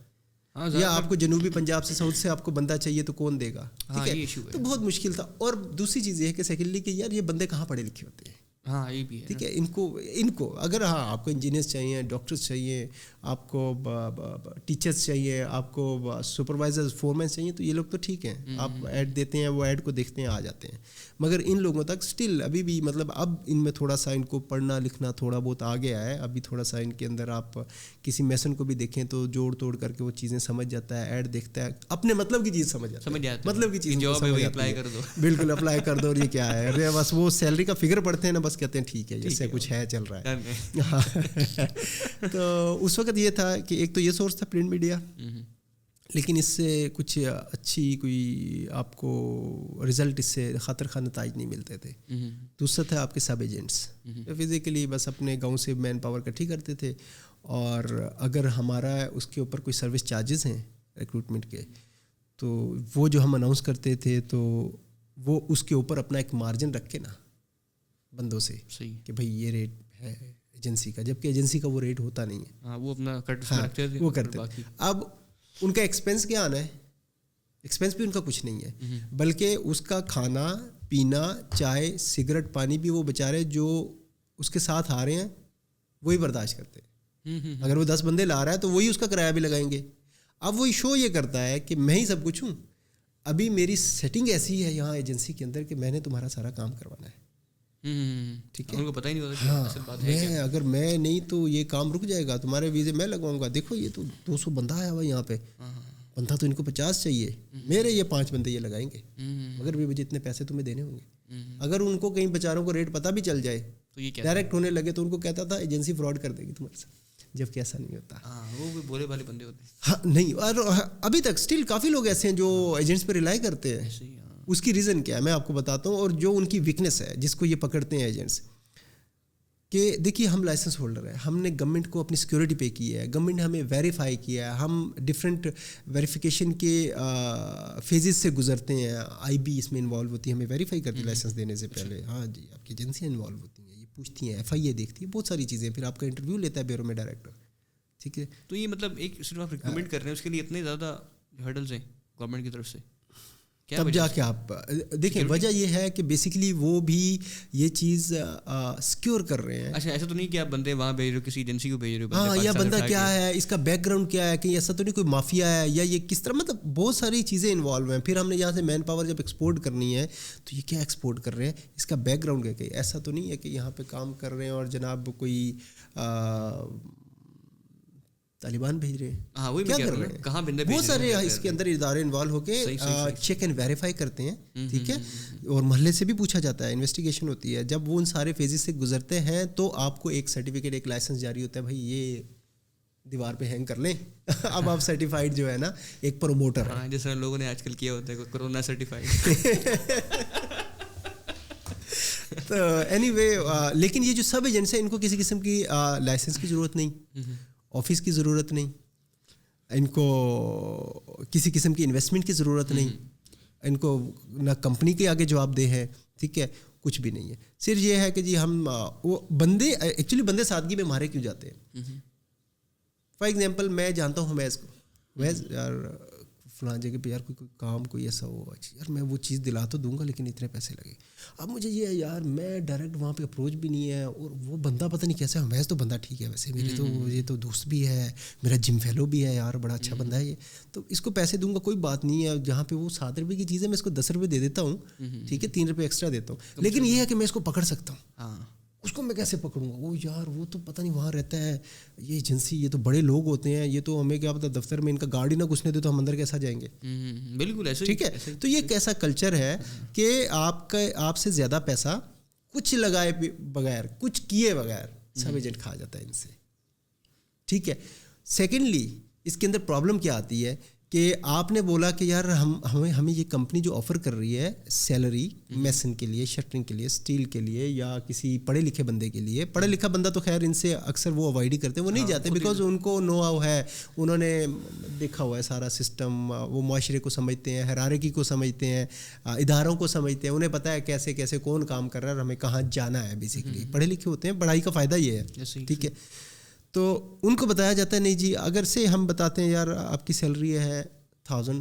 یا آپ کو جنوبی پنجاب سے ساؤتھ سے آپ کو بندہ چاہیے تو کون دے گا. ٹھیک ہے, تو بہت مشکل تھا. اور دوسری چیز یہ ہے کہ سیکنڈلی کہ یار یہ بندے کہاں پڑھے لکھے ہوتے ہیں, ہاں یہ بھی ہے. ٹھیک ہے, ان کو اگر ہاں آپ کو انجینئرس چاہیے, ڈاکٹرس چاہیے, آپ کو ٹیچرس چاہیے, آپ کو سپروائزر فورمین چاہیے, تو یہ لوگ تو ٹھیک ہیں, آپ ایڈ دیتے ہیں, وہ ایڈ کو دیکھتے ہیں, آ جاتے ہیں. مگر ان لوگوں تک اسٹل ابھی بھی مطلب اب ان میں تھوڑا سا ان کو پڑھنا لکھنا تھوڑا بہت آ گیا ہے. ابھی تھوڑا سا ان کے اندر آپ کسی میسن کو بھی دیکھیں تو جوڑ توڑ کر کے وہ چیزیں سمجھ جاتا ہے, ایڈ دیکھتا ہے, اپنے مطلب کی چیز سمجھ جاتا ہے, مطلب کی چیز اپلائی کر دو, بالکل اپلائی کر دو, اور یہ کیا ہے, بس وہ سیلری کا فگر پڑھتے ہیں نا, بس کہتے ہیں ٹھیک ہے جیسے کچھ ہے چل رہا ہے. تو اس وقت یہ تھا کہ ایک تو یہ سورس تھا پرنٹ میڈیا, لیکن اس سے کچھ اچھی کوئی آپ کو رزلٹ اس سے خاطر خواہ نتائج نہیں ملتے تھے. دوسرا تھا آپ کے سب ایجنٹس, فزیکلی بس اپنے گاؤں سے مین پاور اکٹھی کرتے تھے, اور اگر ہمارا اس کے اوپر کوئی سروس چارجز ہیں ریکروٹمنٹ کے, تو وہ جو ہم اناؤنس کرتے تھے تو وہ اس کے اوپر اپنا ایک مارجن رکھ کے نا بندوں سے کہ بھائی یہ ریٹ ہے ایجنسی کا, جبکہ ایجنسی کا وہ ریٹ ہوتا نہیں ہے, وہ اپنا وہ کرتے. اب ان کا ایکسپینس کیا آنا ہے, ایکسپینس بھی ان کا کچھ نہیں ہے, بلکہ اس کا کھانا پینا, چائے, سگریٹ, پانی بھی وہ بیچارے جو اس کے ساتھ آ رہے ہیں وہی برداشت کرتے ہیں. اگر وہ 10 بندے لا رہا ہے تو وہی اس کا کرایہ بھی لگائیں گے. اب وہی شو یہ کرتا ہے کہ میں ہی سب کچھ ہوں, ابھی میری سیٹنگ ایسی ہے یہاں ایجنسی کے اندر کہ میں نے تمہارا سارا کام کروانا ہے. ٹھیک ہے, ان کو پتہ ہی نہیں ہوتا. ہاں, میں اگر میں نہیں تو یہ کام رک جائے گا, تمہارے ویزے میں لگواؤں گا. دیکھو یہ تو 200 بندہ آیا ہوا یہاں پہ, بندہ تو ان کو 50 چاہیے, میرے یہ 5 بندے یہ لگائیں گے, مگر بھی مجھے اتنے پیسے تمہیں دینے ہوں گے. اگر ان کو کہیں بیچاروں کو ریٹ پتہ بھی چل جائے تو یہ ڈائریکٹ ہونے لگے, تو ان کو کہتا تھا ایجنسی فراڈ کر دے گی تمہارے ساتھ, جبکہ ایسا نہیں ہوتا. وہ بھی بولے والے بندے ہوتے ہیں. ہاں نہیں, اور ابھی تک اسٹل کافی لوگ ایسے ہیں جو ایجنٹس پہ ریلائی کرتے ہیں. اس کی ریزن کیا ہے میں آپ کو بتاتا ہوں, اور جو ان کی ویکنیس ہے جس کو یہ پکڑتے ہیں ایجنٹس, کہ دیکھیے ہم لائسنس ہولڈر ہیں, ہم نے گورنمنٹ کو اپنی سیکورٹی پے کی ہے, گورنمنٹ نے ہمیں ویریفائی کیا ہے, ہم ڈفرینٹ ویریفیکیشن کے فیزز سے گزرتے ہیں, آئی بی اس میں انوالو ہوتی ہے, ہمیں ویریفائی کرتی ہے لائسنس دینے سے پہلے. ہاں جی, آپ کی ایجنسیاں انوالو ہوتی ہیں, یہ پوچھتی ہیں, ایف آئی اے دیکھتی ہے, بہت ساری چیزیں, پھر آپ کا انٹرویو لیتا ہے بیورو میں ڈائریکٹر. ٹھیک ہے, تو یہ مطلب ایک صرف آپ ریکمنڈ کر رہے ہیں, اس کے لیے اتنے زیادہ ہرڈلز ہیں گورنمنٹ کی طرف سے, تب جا کے آپ دیکھیں. وجہ یہ ہے کہ بیسیکلی وہ بھی یہ چیز سیکیور کر رہے ہیں. اچھا, ایسا تو نہیں کہ آپ بندے وہاں بھیج رہے ہو, کسی ایجنسی کو بھیج رہے ہو, ہاں, یا بندہ کیا ہے, اس کا بیک گراؤنڈ کیا ہے, کہ ایسا تو نہیں کوئی مافیا ہے, یا یہ کس طرح, مطلب بہت ساری چیزیں انوالو ہیں. پھر ہم نے یہاں سے مین پاور جب ایکسپورٹ کرنی ہے تو یہ کیا ایکسپورٹ کر رہے ہیں, اس کا بیک گراؤنڈ کیا ہے. ایسا تو نہیں ہے کہ یہاں پہ کام کر رہے ہیں اور جناب کوئی طالبان بھیج رہے ہیں. ہاں, وہی کیا کر رہے ہیں, کہاں بندے بہت سارے اس کے اندر ادارے انوالو ہو کے چیک اینڈ ویریفائی کرتے ہیں. ٹھیک ہے, اور محلے سے بھی پوچھا جاتا ہے, انویسٹیگیشن ہوتی ہے. جب وہ ان سارے فیزز سے گزرتے ہیں تو آپ کو ایک سرٹیفکیٹ, ایک لائسنس جاری ہوتا ہے, بھائی یہ دیوار پہ ہینگ کر لیں, اب آپ سرٹیفائڈ جو ہے نا ایک پروموٹر ہیں. جس طرح لوگوں نے آج کل کیا ہوتا ہے کورونا سرٹیفائڈ. تو اینی وے, لیکن یہ جو سب ایجنٹس ہیں ان کو کسی قسم کی لائسنس کی ضرورت نہیں, آفس کی ضرورت نہیں, ان کو کسی قسم کی انویسٹمنٹ کی ضرورت نہیں, ان کو نہ کمپنی کے آگے جواب دہ ہے. ٹھیک ہے, کچھ بھی نہیں ہے. صرف یہ ہے کہ جی ہم وہ بندے ایکچولی بندے سادگی میں مارے کیوں جاتے ہیں. فار ایگزامپل میں جانتا ہوں حمیز کو, حمیز یار فلاں جگہ پہ یار کوئی کام کوئی ایسا ہو, یار میں وہ چیز دلا تو دوں گا لیکن اتنے پیسے لگے. اب مجھے یہ ہے یار میں ڈائریکٹ وہاں پہ اپروچ بھی نہیں ہے, اور وہ بندہ پتہ نہیں کیسا ہے. حمیز تو بندہ ٹھیک ہے ویسے, میرے تو یہ تو دوست بھی ہے, میرا جم فیلو بھی ہے یار, بڑا اچھا بندہ ہے یہ, تو اس کو پیسے دوں گا کوئی بات نہیں ہے. جہاں پہ وہ 7 روپے کی چیز ہے میں اس کو 10 روپے دے دیتا ہوں. ٹھیک ہے, 3 روپے ایکسٹرا دیتا ہوں, لیکن یہ ہے کہ میں اس کو پکڑ سکتا ہوں. اس کو میں کیسے پکڑوں گا, وہ یار وہ تو پتہ نہیں وہاں رہتا ہے, یہ ایجنسی, یہ تو بڑے لوگ ہوتے ہیں, یہ تو ہمیں کیا پتا دفتر میں ان کا گاڑی نہ گھسنے دے تو ہم اندر کیسا جائیں گے. بالکل ایسے. ٹھیک ہے, تو یہ ایک ایسا کلچر ہے کہ آپ سے زیادہ پیسہ کچھ لگائے بغیر, کچھ کیے بغیر سب ایجنٹ کھا جاتا ہے ان سے. ٹھیک ہے. سیکنڈلی اس کے اندر پرابلم کیا آتی ہے کہ آپ نے بولا کہ یار ہمیں یہ کمپنی جو آفر کر رہی ہے سیلری میسن کے لیے, شٹرنگ کے لیے, اسٹیل کے لیے, یا کسی پڑھے لکھے بندے کے لیے. پڑھا لکھا بندہ تو خیر ان سے اکثر وہ اوائڈ ہی کرتے ہیں, وہ نہیں جاتے, بیکاز ان کو نو ہاؤ ہے, انہوں نے دیکھا ہوا ہے سارا سسٹم, وہ معاشرے کو سمجھتے ہیں, ہیرارکی کو سمجھتے ہیں, اداروں کو سمجھتے ہیں, انہیں پتہ ہے کیسے کیسے کون کام کر رہا ہے اور ہمیں کہاں جانا ہے. بیسیکلی پڑھے لکھے ہوتے ہیں, پڑھائی کا فائدہ یہ ہے. ٹھیک ہے, تو ان کو بتایا جاتا ہے نہیں جی, اگر سے ہم بتاتے ہیں یار آپ کی سیلری ہے 1000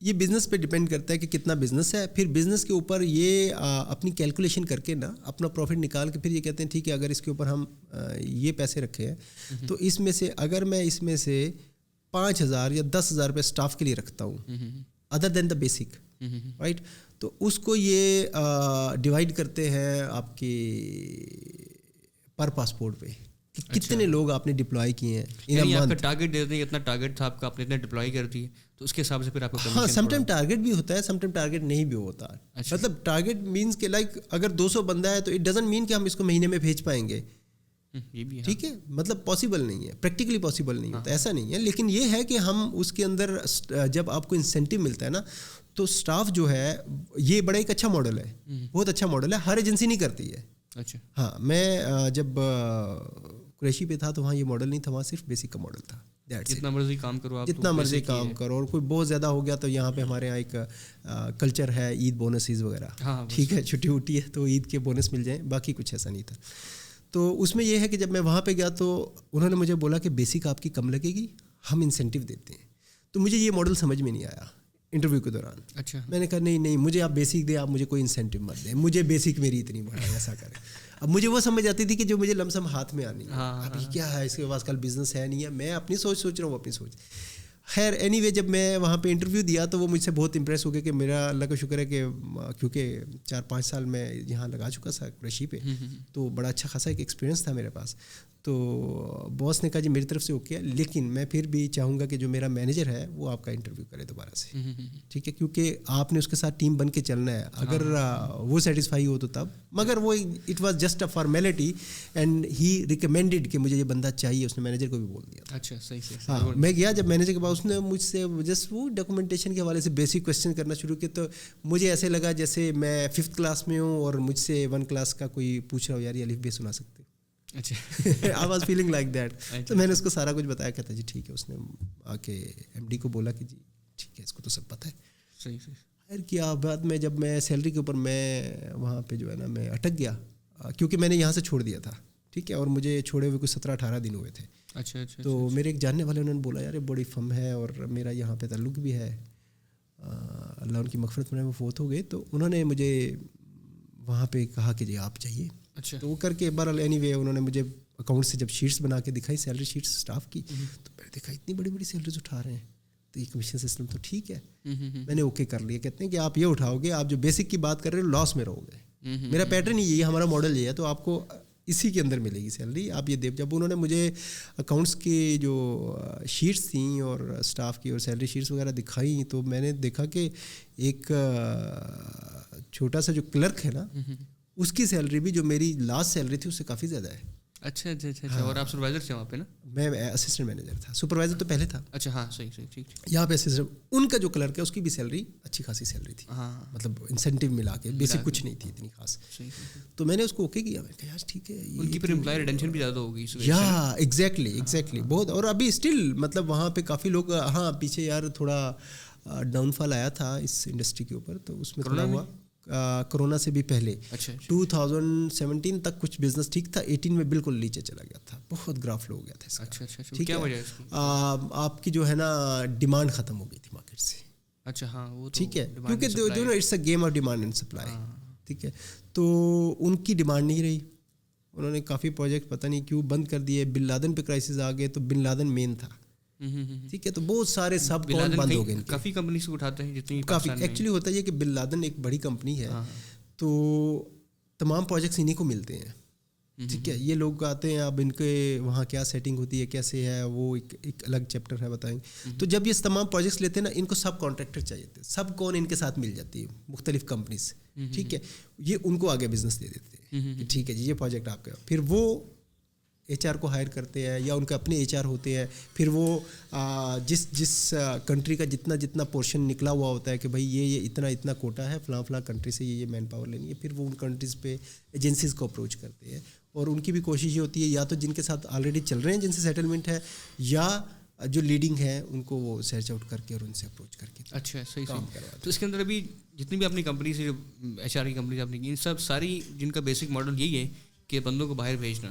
یہ بزنس پہ ڈپینڈ کرتا ہے کہ کتنا بزنس ہے. پھر بزنس کے اوپر یہ اپنی کیلکولیشن کر کے نا اپنا پروفٹ نکال کے پھر یہ کہتے ہیں ٹھیک ہے اگر اس کے اوپر ہم یہ پیسے رکھے ہیں تو اس میں سے اگر میں اس میں سے 5,000 یا 10,000 روپے اسٹاف کے لیے رکھتا ہوں other than the basic right, تو اس کو یہ ڈیوائڈ کرتے ہیں آپ کے پر پاسپورٹ پہ کہ کتنے لوگ آپ نے ڈپلائی کیے ہیں. یعنی آپ کا ٹارگیٹ دیتے ہیں اتنا ٹارگیٹ تھا آپ کا, آپ نے اتنا ڈپلائی کر دی تو اس کے حساب سے پھر آپ کو ہاں سم ٹائم ٹارگیٹ بھی ہوتا ہے, سم ٹائم ٹارگیٹ نہیں بھی ہوتا. مطلب ٹارگیٹ مینس کہ لائک اگر 200 بندہ ہے تو اٹ ڈزنٹ مین کہ ہم اس کو مہینے میں بھیج پائیں گے, یہ بھی ٹھیک ہے, مطلب پاسبل نہیں ہے, پریکٹیکلی پاسبل نہیں ہوتا, ایسا نہیں ہے. لیکن یہ ہے کہ ہم اس کے اندر جب آپ کو انسینٹیو ملتا ہے نا تو اسٹاف جو ہے یہ بڑا ایک اچھا ماڈل ہے, بہت اچھا ماڈل ہے, ہر ایجنسی نہیں کرتی ہے. اچھا ہاں میں جب قریشی پہ تھا تو وہاں یہ ماڈل نہیں تھا, وہاں صرف بیسک کا ماڈل تھا. جتنا مرضی کام کرو آپ, جتنا مرضی کام کرو, اور کوئی بہت زیادہ ہو گیا تو یہاں پہ ہمارے یہاں ایک کلچر ہے عید بونسز وغیرہ, ٹھیک ہے, چھٹی وٹی ہے تو عید کے بونس مل جائیں, باقی کچھ ایسا نہیں تھا. تو اس میں یہ ہے کہ جب میں وہاں پہ گیا تو انہوں نے مجھے بولا کہ بیسک آپ کی کم لگے گی, ہم انسینٹیو دیتے ہیں. تو مجھے یہ ماڈل سمجھ میں نہیں آیا انٹرویو کے دوران. اچھا میں نے کہا نہیں مجھے آپ بیسک دیں, آپ مجھے کوئی انسینٹیو مت دیں, مجھے بیسک میری اتنی بڑھائیں, ایسا کریں. اب مجھے وہ سمجھ آتی تھی کہ جو مجھے لم سم ہاتھ میں آنی ہے, اب یہ کیا ہے, اس کے پاس کل بزنس ہے نہیں ہے, میں اپنی سوچ رہا ہوں, اپنی سوچ. خیر اینی وے جب میں وہاں پہ انٹرویو دیا تو وہ مجھ سے بہت امپریس ہو گیا کہ میرا اللہ کا شکر ہے کہ کیونکہ 4-5 سال میں یہاں لگا چکا تھا قریشی پہ, تو بڑا اچھا خاصا ایک ایکسپیرینس تھا میرے پاس. تو باس نے کہا جی میری طرف سے اوکے ہے, لیکن میں پھر بھی چاہوں گا کہ جو میرا مینیجر ہے وہ آپ کا انٹرویو کرے دوبارہ سے, ٹھیک ہے, کیونکہ آپ نے اس کے ساتھ ٹیم بن کے چلنا ہے. اگر وہ سیٹسفائی ہو تو تب, مگر وہ it was just a formality and he recommended کہ مجھے یہ بندہ چاہیے, اس نے مینیجر کو بھی بول دیا. اچھا صحیح. ہاں میں گیا جب مینیجر کے پاس, اس نے مجھ سے جسٹ وہ ڈاکومنٹیشن کے حوالے سے بیسک کویشچن کرنا شروع کیا, تو مجھے ایسے لگا جیسے میں 5th کلاس میں ہوں اور مجھ سے 1 کلاس کا کوئی پوچھ رہا ہو, یار یہ الف بے سنا سکتے. اچھا I was feeling like that. تو میں نے اس کو سارا کچھ بتایا, کہتا جی ٹھیک ہے. اس نے آ کے ایم ڈی کو بولا کہ جی ٹھیک ہے, اس کو تو سب پتہ ہے. صحیح. خیر کیا بعد میں جب میں سیلری کے اوپر میں وہاں پہ جو ہے نا میں اٹک گیا, کیونکہ میں نے یہاں سے چھوڑ دیا تھا, ٹھیک ہے, اور مجھے چھوڑے ہوئے کچھ 17-18 دن ہوئے تھے. اچھا. تو میرے ایک جاننے والے انہوں نے بولا یار یہ بڑی فرم ہے اور میرا یہاں پہ تعلق بھی ہے, اللہ ان کی مغفرت میں وہ فوت ہو گئے, تو انہوں نے مجھے وہاں پہ کہا کہ جی آپ جائیے. اچھا. تو وہ کر کے بہرحال اینی وے انہوں نے مجھے اکاؤنٹ سے جب شیٹس بنا کے دکھائی, سیلری شیٹس اسٹاف کی, تو میں نے دیکھا اتنی بڑی بڑی سیلریز اٹھا رہے ہیں, تو یہ کمیشن سسٹم تو ٹھیک ہے. میں نے اوکے کر لیا. کہتے ہیں کہ آپ یہ اٹھاؤ گے, آپ جو بیسک کی بات کر رہے ہو لاس میں رہو گے. میرا پیٹرن یہ ہے, ہمارا ماڈل یہ ہے, تو آپ کو اسی کے اندر ملے گی سیلری, آپ یہ دے. جب انہوں نے مجھے اکاؤنٹس کی جو شیٹس تھیں اور اسٹاف کی اور سیلری شیٹس وغیرہ دکھائیں, تو میں نے دیکھا کہ ایک چھوٹا سا جو کلرک ہے نا, اس کی سیلری بھی جو میری لاسٹ سیلری تھی اس سے کافی زیادہ ہے. اچھا. اور آپ سپروائزر تھے وہاں پہ نا؟ میں اسسٹنٹ مینیجر تھا, سپروائزر تو پہلے تھا. اچھا ہاں صحیح ٹھیک. یہاں پہ اسسٹنٹ, ان کا جو کلرک ہے اس کی بھی سیلری اچھی خاصی سیلری تھی, مطلب انسینٹیو ملا کے, بیسک کچھ نہیں تھی اتنی خاص. تو میں نے اس کو اوکے کیا, میں کہا یار ٹھیک ہے. ان کی پھر امپلائی ریٹینشن بھی زیادہ ہوگی. یا ایگزیکٹلی بہت. اور ابھی اسٹل مطلب وہاں پہ کافی لوگ, ہاں پیچھے یار تھوڑا ڈاؤن فال آیا تھا اس انڈسٹری کے اوپر, تو اس میں تھوڑا ہوا کرونا سے بھی پہلے. 2017 تک کچھ بزنس ٹھیک تھا, 18 میں بالکل نیچے چلا گیا تھا, بہت گراف لو ہو گیا تھا. اچھا. کیا وجہ ہے آپ کی جو ہے نا ڈیمانڈ ختم ہو گئی تھی مارکیٹ سے. اچھا ہاں وہ ٹھیک ہے, کیونکہ جو نا it's a game of demand and supply, ٹھیک ہے. تو ان کی ڈیمانڈ نہیں رہی, انہوں نے کافی پروجیکٹ پتہ نہیں کیوں بند کر دیے. بن لادن پہ کرائسس آ گئے, تو بن لادن مین تھا, ٹھیک ہے. تو بہت سارے سب کون بند ہو گئے. کافی کمپنی سے اٹھاتے ہیں جتنی کافی. ایکچولی ہوتا ہے کہ بن لادن ایک بڑی کمپنی ہے, تو تمام پروجیکٹس انہیں کو ملتے ہیں, ٹھیک ہے. یہ لوگ آتے ہیں, اب ان کے وہاں کیا سیٹنگ ہوتی ہے, کیسے ہے, وہ ایک الگ چیپٹر ہے, بتائیں. تو جب یہ تمام پروجیکٹس لیتے ہیں نا, ان کو سب کانٹریکٹر چاہیے تھے, سب کون ان کے ساتھ مل جاتی ہے مختلف کمپنیز, ٹھیک ہے. یہ ان کو آگے بزنس دے دیتے ہیں کہ ٹھیک ہے جی یہ پروجیکٹ آپ کا. پھر وہ ایچ آر کو ہائر کرتے ہیں, یا ان کے اپنے ایچ آر ہوتے ہیں. پھر وہ جس کنٹری کا جتنا پورشن نکلا ہوا ہوتا ہے کہ بھائی یہ اتنا کوٹا ہے, فلاں کنٹری سے یہ مین پاور لینی ہے, پھر وہ ان کنٹریز پہ ایجنسیز کو اپروچ کرتے ہیں. اور ان کی بھی کوشش یہ ہوتی ہے یا تو جن کے ساتھ آلریڈی چل رہے ہیں, جن سے سیٹلمنٹ ہے, یا جو لیڈنگ ہے ان کو وہ سرچ آؤٹ کر کے اور ان سے اپروچ کر کے. اچھا صحیح. تو اس کے اندر ابھی جتنی بھی اپنی کمپنی سے ایچ آر کی کمپنیز اپنی کی, سب ساری جن کا بیسک ماڈل یہی ہے کہ بندوں کو باہر بھیجنا.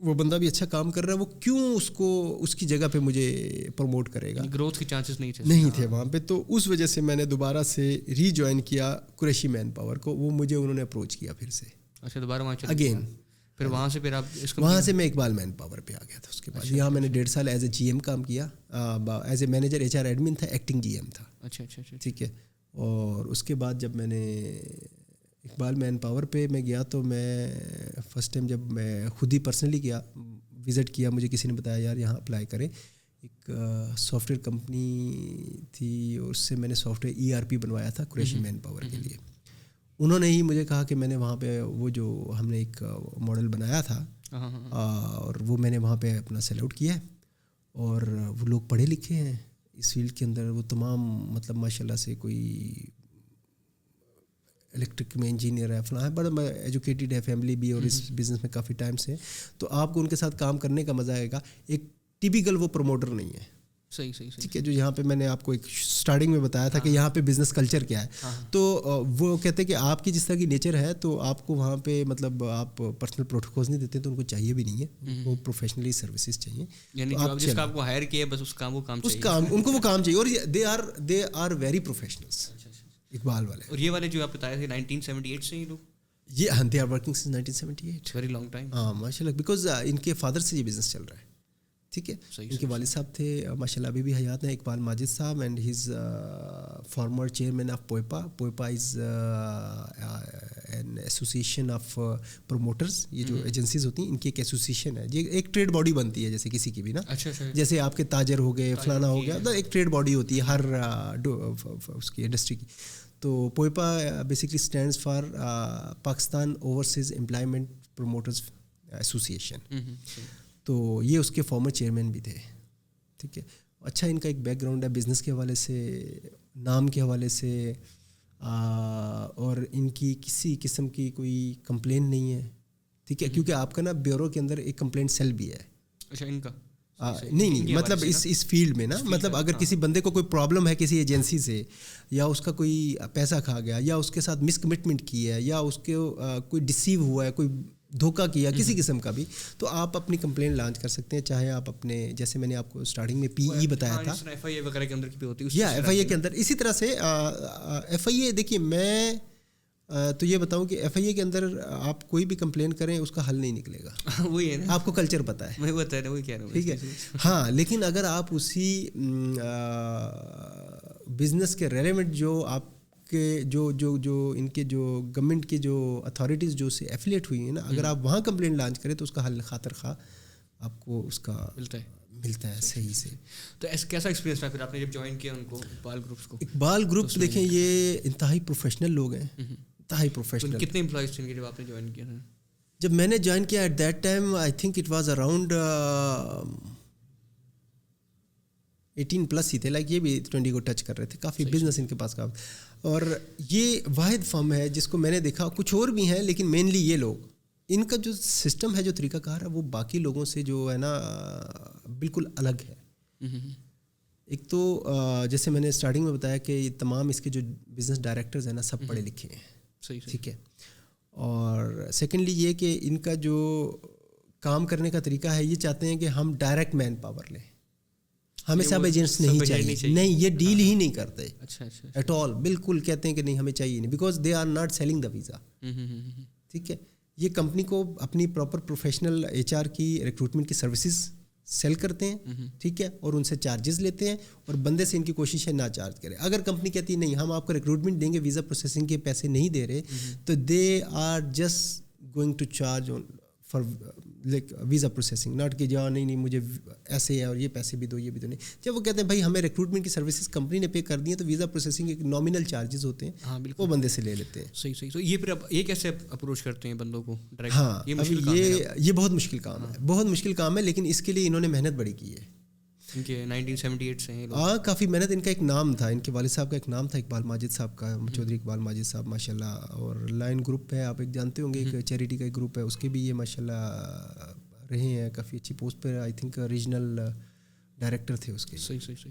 وہ بندہ بھی اچھا کام کر رہا ہے, وہ کیوں اس کو اس کی جگہ پہ مجھے پروموٹ کرے گا, گروتھ کے چانسز نہیں تھے وہاں پہ. تو اس وجہ سے میں نے دوبارہ سے ری جوائن کیا قریشی مین پاور کو. وہ مجھے انہوں نے اپروچ کیا پھر سے. اچھا, دوبارہ وہاں اگین پھر وہاں سے پھر آپ وہاں سے میں اقبال مین پاور پہ آ گیا تھا. اس کے بعد یہاں میں نے 1.5 سال ایز اے جی ایم کام کیا, as a manager HR admin تھا, ایکٹنگ جی ایم تھا. اچھا اچھا اچھا, ٹھیک ہے. اور اس کے بعد جب میں نے اقبال مین پاور پہ میں گیا تو میں فرسٹ ٹائم جب میں خود ہی پرسنلی گیا, وزٹ کیا, مجھے کسی نے بتایا یار یہاں اپلائی کریں. ایک سافٹ ویئر کمپنی تھی اور اس سے میں نے سافٹ ویئر ERP بنوایا تھا قریشی مین پاور کے لیے. انہوں نے ہی مجھے کہا کہ میں نے وہاں پہ وہ جو ہم نے ایک ماڈل بنایا تھا اور وہ میں نے وہاں پہ اپنا سیل آؤٹ کیا ہے. اور وہ لوگ پڑھے لکھے ہیں اس فیلڈ کے اندر, وہ تمام مطلب ماشاء اللہ سے کوئی الیکٹرک میں انجینئر ہے, فلاں ہے, بڑا ایجوکیٹڈ ہے, فیملی بھی, اور اس بزنس میں کافی ٹائم سے. تو آپ کو ان کے ساتھ کام کرنے کا مزہ آئے گا. ایک ٹیپیکل وہ پروموٹر نہیں ہے. صحیح, ٹھیک ہے, جو یہاں پہ میں نے آپ کو ایک اسٹارٹنگ میں بتایا تھا کہ یہاں پہ بزنس کلچر کیا ہے. تو وہ کہتے ہیں کہ آپ کی جس طرح کی نیچر ہے تو آپ کو وہاں پہ مطلب آپ پرسنل پروٹوکولز نہیں دیتے, تو ان کو چاہیے بھی نہیں ہے, وہ پروفیشنلی سروسز چاہیے. یعنی جس کا آپ کو ہائر کیا ہے بس اس کام کو کام چاہیے, اس کام ان کو وہ کام چاہیے. اور they are very professionals Iqbal والے. اور یہ والے جو آپ بتائے تھے 1978 سے یہ لوگ, یہ they are working since 1978, very long time. ہاں ماشاء اللہ, بیکاز ان کے فادر سے یہ بزنس چل رہا ہے. ٹھیک ہے, ان کے والد صاحب تھے ماشاء اللہ ابھی بھی حیات ہیں, Iqbal Majid Sahab, and he's former chairman of POEPA. POEPA is an association of promoters. یہ جو ایجنسیز ہوتی ہیں ان کی ایک ایسوسیشن ہے, یہ ایک ٹریڈ باڈی بنتی ہے جیسے کسی کی بھی نا. جیسے آپ کے تاجر ہو گئے, فلانا ہو گیا, تو ایک ٹریڈ باڈی ہوتی ہے ہر اس کی انڈسٹری کی. تو POEPA basically stands for Pakistan Overseas Employment Promoters Association. تو یہ اس کے فارمر چیئرمین بھی تھے. ٹھیک ہے, اچھا ان کا ایک بیک گراؤنڈ ہے بزنس کے حوالے سے, نام کے حوالے سے, اور ان کی کسی قسم کی کوئی کمپلین نہیں ہے. ٹھیک ہے, کیونکہ آپ کا نا بیورو کے اندر ایک کمپلینٹ سیل بھی ہے. اچھا, ان کا نہیں مطلب اس فیلڈ میں نا, مطلب اگر کسی بندے کو کوئی پرابلم ہے کسی ایجنسی سے, یا اس کا کوئی پیسہ کھا گیا, یا اس کے ساتھ مس کمٹمنٹ کی ہے, یا اس کے کوئی ڈسیو ہوا ہے, کوئی دھوکہ کیا کسی قسم کا بھی, تو آپ اپنی کمپلین لانچ کر سکتے ہیں. چاہے آپ اپنے, جیسے میں نے آپ کو اسٹارٹنگ میں PE بتایا تھا, FIA وغیرہ کے اندر بھی ہوتی ہے, یا FIA کے اندر. اسی طرح سے FIA, دیکھیے میں تو یہ بتاؤں کہ FIA کے اندر آپ کوئی بھی کمپلین کریں اس کا حل نہیں نکلے گا. وہی ہے نا, آپ کو کلچر پتہ ہے, میں بتا رہا ہوں, وہی کہہ رہا ہوں. ٹھیک ہے, ہاں, لیکن اگر آپ اسی بزنس کے ریلیونٹ جو آپ کہ جو ان کے جو گورنمنٹ کے جو اتھارٹیز جو سے ایفیلیٹ ہوئی ہیں نا, اگر آپ وہاں کمپلین لانچ کریں تو اس کا حل خاطر خواہ آپ کو اس کا ملتا ہے صحیح سے. تو ایسا کیسا ایکسپیرینس رہا پھر آپ نے جب جوائن کیا ان کو, اقبال گروپس کو؟ اقبال گروپ دیکھیں یہ انتہائی پروفیشنل لوگ ہیں, انتہائی پروفیشنل. کتنے امپلائیز تھے جب آپ نے جوائن کیا تھا؟ جب میں نے جوائن کیا at that time I think it was around 18+ ہی تھے, لائک یہ بھی 20 کو ٹچ کر رہے تھے. کافی بزنس ان کے پاس کا, اور یہ واحد فرم ہے جس کو میں نے دیکھا, کچھ اور بھی ہیں لیکن مینلی یہ لوگ, ان کا جو سسٹم ہے, جو طریقہ کار ہے, وہ باقی لوگوں سے جو ہے نا بالکل الگ ہے. ایک تو جیسے میں نے اسٹارٹنگ میں بتایا کہ یہ تمام اس کے جو بزنس ڈائریکٹرز ہیں نا سب پڑھے لکھے ہیں. ٹھیک ہے, اور سیکنڈلی یہ کہ ان کا جو کام کرنے کا طریقہ ہے, یہ چاہتے ہیں کہ ہم ڈائریکٹ مین پاور لیں, ہمیں سب ایجنٹس نہیں چاہیے. نہیں, یہ ڈیل ہی نہیں کرتے ایٹ آل, بالکل کہتے ہیں کہ نہیں ہمیں چاہیے نہیں, because they are not selling the visa. ٹھیک ہے, یہ کمپنی کو اپنی پراپر پروفیشنل HR کی ریکروٹمنٹ کی سروسز سیل کرتے ہیں. ٹھیک ہے, اور ان سے چارجز لیتے ہیں, اور بندے سے ان کی کوشش ہے نہ چارج کرے. اگر کمپنی کہتی ہے نہیں ہم آپ کو ریکروٹمنٹ دیں گے, ویزا پروسیسنگ کے پیسے نہیں دے رہے, تو they are just going to charge for like visa processing, not کہ جا نہیں مجھے ایسے ہے اور یہ پیسے بھی دو, یہ بھی دو نہیں. جب وہ کہتے ہیں بھائی ہمیں ریکروٹمنٹ کی سروسز کمپنی نے پے کر دی ہیں, تو ویزا پروسیسنگ ایک نامنل چارجز ہوتے ہیں, ہاں بالکل, وہ بندے سے لے لیتے ہیں. صحیح. تو یہ پھر یہ کیسے اپروچ کرتے ہیں بندوں کو ڈائریکٹ؟ ہاں, یہ بہت مشکل کام ہے, بہت مشکل کام ہے, لیکن اس کے لیے انہوں نے محنت بڑی کی ہے. ان کے 1978 سے ہیں, ہاں کافی محنت. ان کا ایک نام تھا, ان کے والد صاحب کا ایک نام تھا اقبال ماجد صاحب کا, چودھری اقبال ماجد صاحب ماشاء اللہ. اور لائن گروپ ہے, آپ ایک جانتے ہوں گے, ایک چیریٹی کا ایک گروپ ہے, اس کے بھی یہ ماشاء اللہ رہے ہیں کافی اچھی پوسٹ پہ, آئی تھنک ریجنل ڈائریکٹر تھے اس کے. صحیح.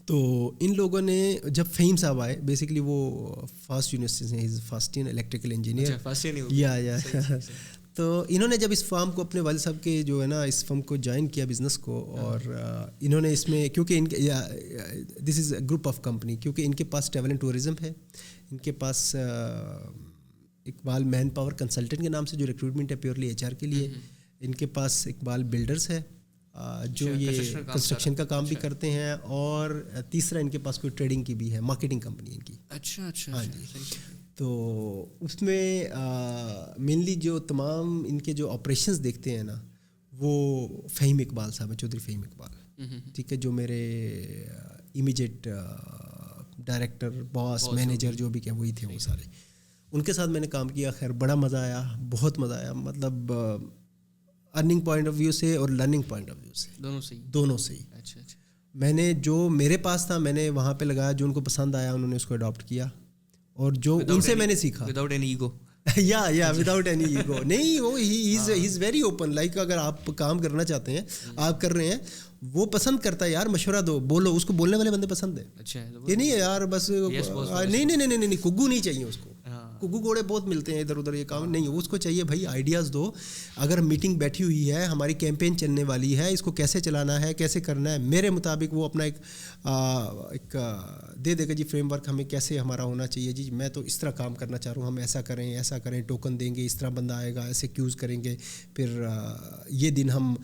تو ان لوگوں نے جب فہیم صاحب آئے, بیسکلی وہ فاسٹ یونیورسٹی سے, فرسٹ ان الیکٹریکل انجینئر, یا تو انہوں نے جب اس فارم کو اپنے والد صاحب کے جو ہے نا اس فرم کو جوائن کیا بزنس کو, اور انہوں نے اس میں کیونکہ ان کے دس از اے گروپ آف کمپنی, کیونکہ ان کے پاس ٹریول اینڈ ٹورزم ہے, ان کے پاس اقبال مین پاور کنسلٹنٹ کے نام سے جو ریکروٹمنٹ ہے پیورلی ایچ آر کے لیے, ان کے پاس اقبال بلڈرز ہے جو یہ کنسٹرکشن کا کام بھی کرتے ہیں, اور تیسرا ان کے پاس کوئی ٹریڈنگ کی بھی ہے, مارکیٹنگ کمپنی ان کی. اچھا اچھا, ہاں جی. تو اس میں مینلی جو تمام ان کے جو آپریشنز دیکھتے ہیں نا وہ فہیم اقبال صاحب ہیں, چودھری فہیم اقبال, ٹھیک ہے, جو میرے امیجیٹ ڈائریکٹر باس مینیجر جو بھی کہ وہی تھے وہ سارے. ان کے ساتھ میں نے کام کیا, خیر بڑا مزہ آیا, بہت مزہ آیا, مطلب ارننگ پوائنٹ آف ویو سے اور لرننگ پوائنٹ آف ویو سے دونوں سے ہی. اچھا اچھا. میں نے جو میرے پاس تھا میں نے وہاں پہ لگایا, جو ان کو پسند آیا انہوں نے اس کو اڈاپٹ کیا, اور جو ان سے میں نے سیکھا وداؤٹ اینی ایگو. یا وداؤٹ اینی ایگو نہیں, وہ ہی از ویری اوپن, لائک اگر آپ کام کرنا چاہتے ہیں, آپ کر رہے ہیں, وہ پسند کرتا ہے یار, مشورہ دو, بولو, اس کو بولنے والے بندے پسند ہیں. اچھا, یہ نہیں ہے یار بس نہیں کگو نہیں چاہیے اس کو, کگو گھوڑے بہت ملتے ہیں ادھر ادھر, یہ کام نہیں ہے, اس کو چاہیے بھائی آئیڈیاز دو. اگر میٹنگ بیٹھی ہوئی ہے, ہماری کیمپین چلنے والی ہے, اس کو کیسے چلانا ہے, کیسے کرنا ہے, میرے مطابق وہ اپنا ایک دے دے گا جی فریم ورک, ہمیں کیسے ہمارا ہونا چاہیے جی, میں تو اس طرح کام کرنا چاہ رہا ہوں, ہم ایسا کریں, ٹوکن دیں گے, اس طرح بندہ آئے گا, ایسے کیوز کریں گے, پھر یہ دن ہم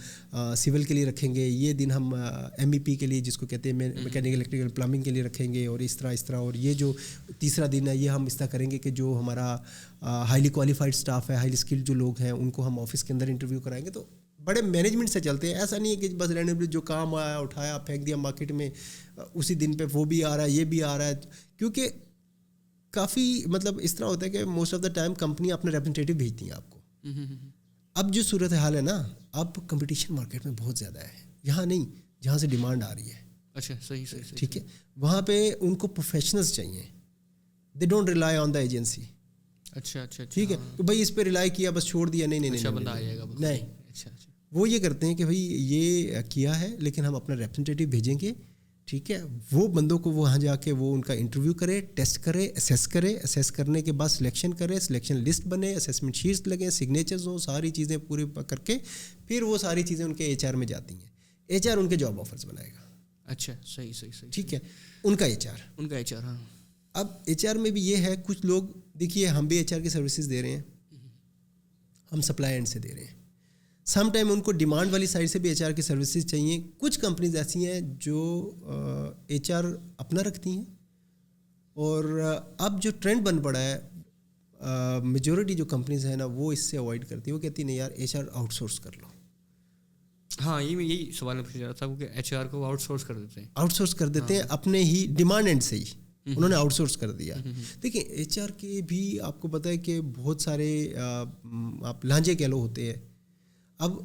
سول کے لیے رکھیں گے, یہ دن ہم ایم ای پی کے لیے جس کو کہتے ہیں میکینیکل الیکٹریکل پلمبنگ کے لیے رکھیں گے, اور اس طرح, اور یہ جو تیسرا دن ہے یہ ہم اس طرح کریں گے کہ جو ہمارا ہائیلی کوالیفائڈ اسٹاف ہے, ہائیلی اسکلڈ جو لوگ ہیں, ان کو ہم آفس کے اندر انٹرویو کرائیں گے. تو بڑے مینجمنٹ سے چلتے ہیں, ایسا نہیں ہے کہ بس رینڈملی جو کام آیا اٹھایا پھینک دیا مارکیٹ میں, اسی دن پہ وہ بھی آ رہا ہے یہ بھی آ رہا ہے. کیونکہ کافی مطلب اس طرح ہوتا ہے کہ most of the time company اپنے ریپرزینٹیٹیو بھیجتی ہیں آپ کو. اب جو صورت حال ہے نا, اب کمپٹیشن مارکیٹ میں بہت زیادہ ہے, یہاں نہیں جہاں سے ڈیمانڈ آ رہی ہے. اچھا صحیح, ٹھیک ہے, وہاں پہ ان کو پروفیشنلز چاہیے, they don't rely on the agency. اچھا اچھا, ٹھیک ہے, تو بھائی اس پہ ریلائی کیا بس چھوڑ دیا, نہیں, وہ یہ کرتے ہیں کہ بھائی یہ کیا ہے لیکن ہم اپنا ریپرزینٹیٹیو بھیجیں گے, ٹھیک ہے, وہ بندوں کو وہاں جا کے وہ ان کا انٹرویو کرے, ٹیسٹ کرے, اسیس کرنے کے بعد سلیکشن کرے, سلیکشن لسٹ بنے, اسیسمنٹ شیٹس لگیں, سگنیچرز ہوں, ساری چیزیں پورے کر کے پھر وہ ساری چیزیں ان کے ایچ آر میں جاتی ہیں. ایچ آر ان کے جاب آفرز بنائے گا. اچھا صحیح, ٹھیک ہے, ان کا ایچ آر. ہاں. اب ایچ آر میں بھی یہ ہے, کچھ لوگ دیکھیے ہم بھی ایچ آر کی سروسز دے رہے ہیں, ہم سپلائی اینڈ سے دے رہے ہیں. سم ٹائم ان کو ڈیمانڈ والی سائڈ سے بھی ایچ آر کی سروسز چاہیے. کچھ کمپنیز ایسی ہیں جو ایچ آر اپنا رکھتی ہیں, اور اب جو ٹرینڈ بن پڑا ہے میجورٹی جو کمپنیز ہیں نا وہ اس سے اوائڈ کرتی ہیں, وہ کہتی ہیں نہیں یار ایچ آر آؤٹ سورس کر لو. ہاں, یہی سوال میں پوچھ رہا تھا کہ ایچ آر کو آؤٹ سورس کر دیتے ہیں, اپنے ہی ڈیمانڈ اینڈ سے ہی انہوں نے آؤٹ سورس کر دیا. دیکھیں ایچ آر کے بھی آپ کو پتہ ہے کہ بہت سارے آپ لانجے کہہ لو ہوتے ہیں. اب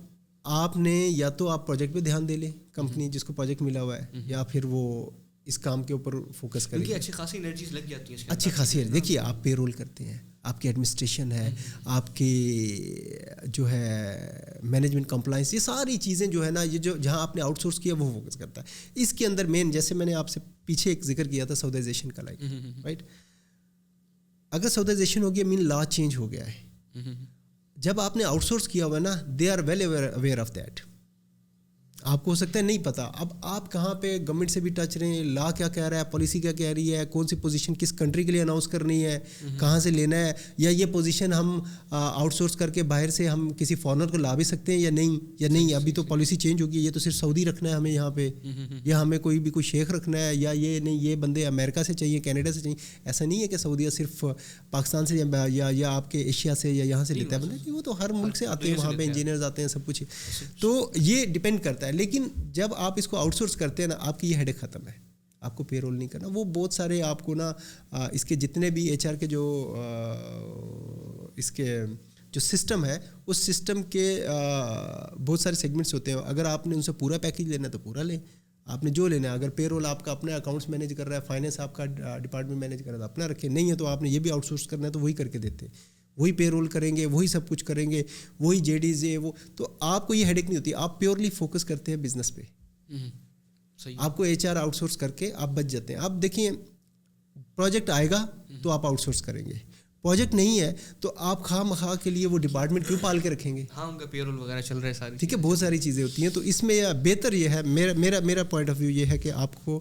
آپ نے یا تو آپ پروجیکٹ پہ دھیان دے لیں, کمپنی جس کو پروجیکٹ ملا ہوا ہے, یا پھر وہ اس کام کے اوپر فوکس کریں گے. اچھی خاصی انرجیز لگ جاتی ہیں, اچھی خاصی. دیکھیے آپ پے رول کرتے ہیں, آپ کی ایڈمنسٹریشن ہے, آپ کی جو ہے مینجمنٹ کمپلائنس, یہ ساری چیزیں جو ہے نا, یہ جو جہاں آپ نے آؤٹ سورس کیا وہ فوکس کرتا ہے. اس کے اندر مین جیسے میں نے آپ سے پیچھے ایک ذکر کیا تھا سعودائزیشن کا, لائک رائٹ, اگر سعودائزیشن ہو گیا مین لا چینج ہو گیا ہے. جب آپ نے آؤٹ سورس کیا ہوا ہے نا, they are well aware of that. آپ کو ہو سکتا ہے نہیں پتہ, اب آپ کہاں پہ گورنمنٹ سے بھی ٹچ رہے ہیں, لا کیا کہہ رہا ہے, پالیسی کیا کہہ رہی ہے, کون سی پوزیشن کس کنٹری کے لیے اناؤنس کرنی ہے, کہاں سے لینا ہے, یا یہ پوزیشن ہم آؤٹ سورس کر کے باہر سے ہم کسی فارنر کو لا بھی سکتے ہیں یا نہیں, ابھی تو پالیسی چینج ہوگی, یہ تو صرف سعودی رکھنا ہے ہمیں یہاں پہ, یا ہمیں کوئی بھی کوئی شیخ رکھنا ہے, یا یہ نہیں یہ بندے امریکہ سے چاہیے, کینیڈا سے چاہیے. ایسا نہیں ہے کہ سعودیہ صرف پاکستان سے یا آپ کے ایشیا سے یا یہاں سے لیتا ہے بندہ, وہ تو ہر ملک سے آتے ہیں, وہاں پہ انجینئرز آتے ہیں, سب کچھ. تو یہ ڈپینڈ کرتا ہے. لیکن جب آپ اس کو آؤٹ سورس کرتے ہیں نا, آپ کی یہ ہیڈک ختم ہے, آپ کو پے رول نہیں کرنا. وہ بہت سارے آپ کو نا اس کے جتنے بھی ایچ آر کے جو اس کے جو سسٹم ہے, اس سسٹم کے بہت سارے سیگمنٹس ہوتے ہیں. اگر آپ نے ان سے پورا پیکیج لینا ہے تو پورا لیں, آپ نے جو لینا ہے. اگر پے رول آپ کا اپنے اکاؤنٹس مینیج کر رہا ہے, فائنینس آپ کا ڈپارٹمنٹ مینیج کر رہا ہے تو اپنا رکھیں, نہیں ہے تو آپ نے یہ بھی آؤٹ سورس کرنا ہے تو وہی کر کے دیتے, وہی پے رول کریں گے, وہی سب کچھ کریں گے, وہی جے ڈیز ہے وہ, تو آپ کو یہ ہیڈک نہیں ہوتی. آپ پیورلی فوکس کرتے ہیں بزنس پہ. آپ کو ایچ آر آؤٹ سورس کر کے آپ بچ جاتے ہیں. آپ دیکھیں پروجیکٹ آئے گا تو آپ آؤٹ سورس کریں گے, پروجیکٹ نہیں ہے تو آپ خواہ مخواہ کے لیے وہ ڈپارٹمنٹ کیوں پال کے رکھیں گے؟ ہاں ان کا پیرول وغیرہ چل رہا ہے ساری، ٹھیک ہے، بہت ساری چیزیں ہوتی ہیں. تو اس میں بہتر یہ ہے، میرا پوائنٹ آف ویو یہ ہے کہ آپ کو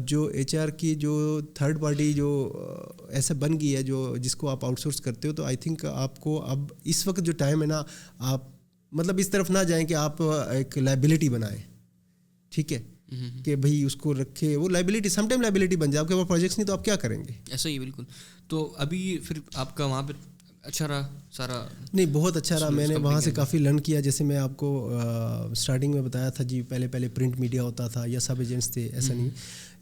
جو ایچ آر کی جو تھرڈ پارٹی جو ایسا بن گئی ہے جس کو آپ آؤٹ سورس کرتے ہو، تو آئی تھنک آپ کو اب اس وقت جو ٹائم ہے نا، آپ مطلب اس طرف نہ جائیں کہ آپ ایک لائبلٹی بنائیں. ٹھیک ہے کہ بھائی اس کو رکھے، وہ لائبلٹی سم ٹائم لائبلٹی بن جائے. آپ کے پاس پروجیکٹس نہیں تو آپ کیا کریں گے؟ ایسا ہی بالکل. تو ابھی پھر آپ کا وہاں پہ اچھا رہا سارا؟ نہیں، بہت اچھا رہا. میں نے وہاں سے کافی لرن کیا. جیسے میں آپ کو اسٹارٹنگ میں بتایا تھا جی، پہلے پرنٹ میڈیا ہوتا تھا یا سب ایجنٹس تھے، ایسا نہیں.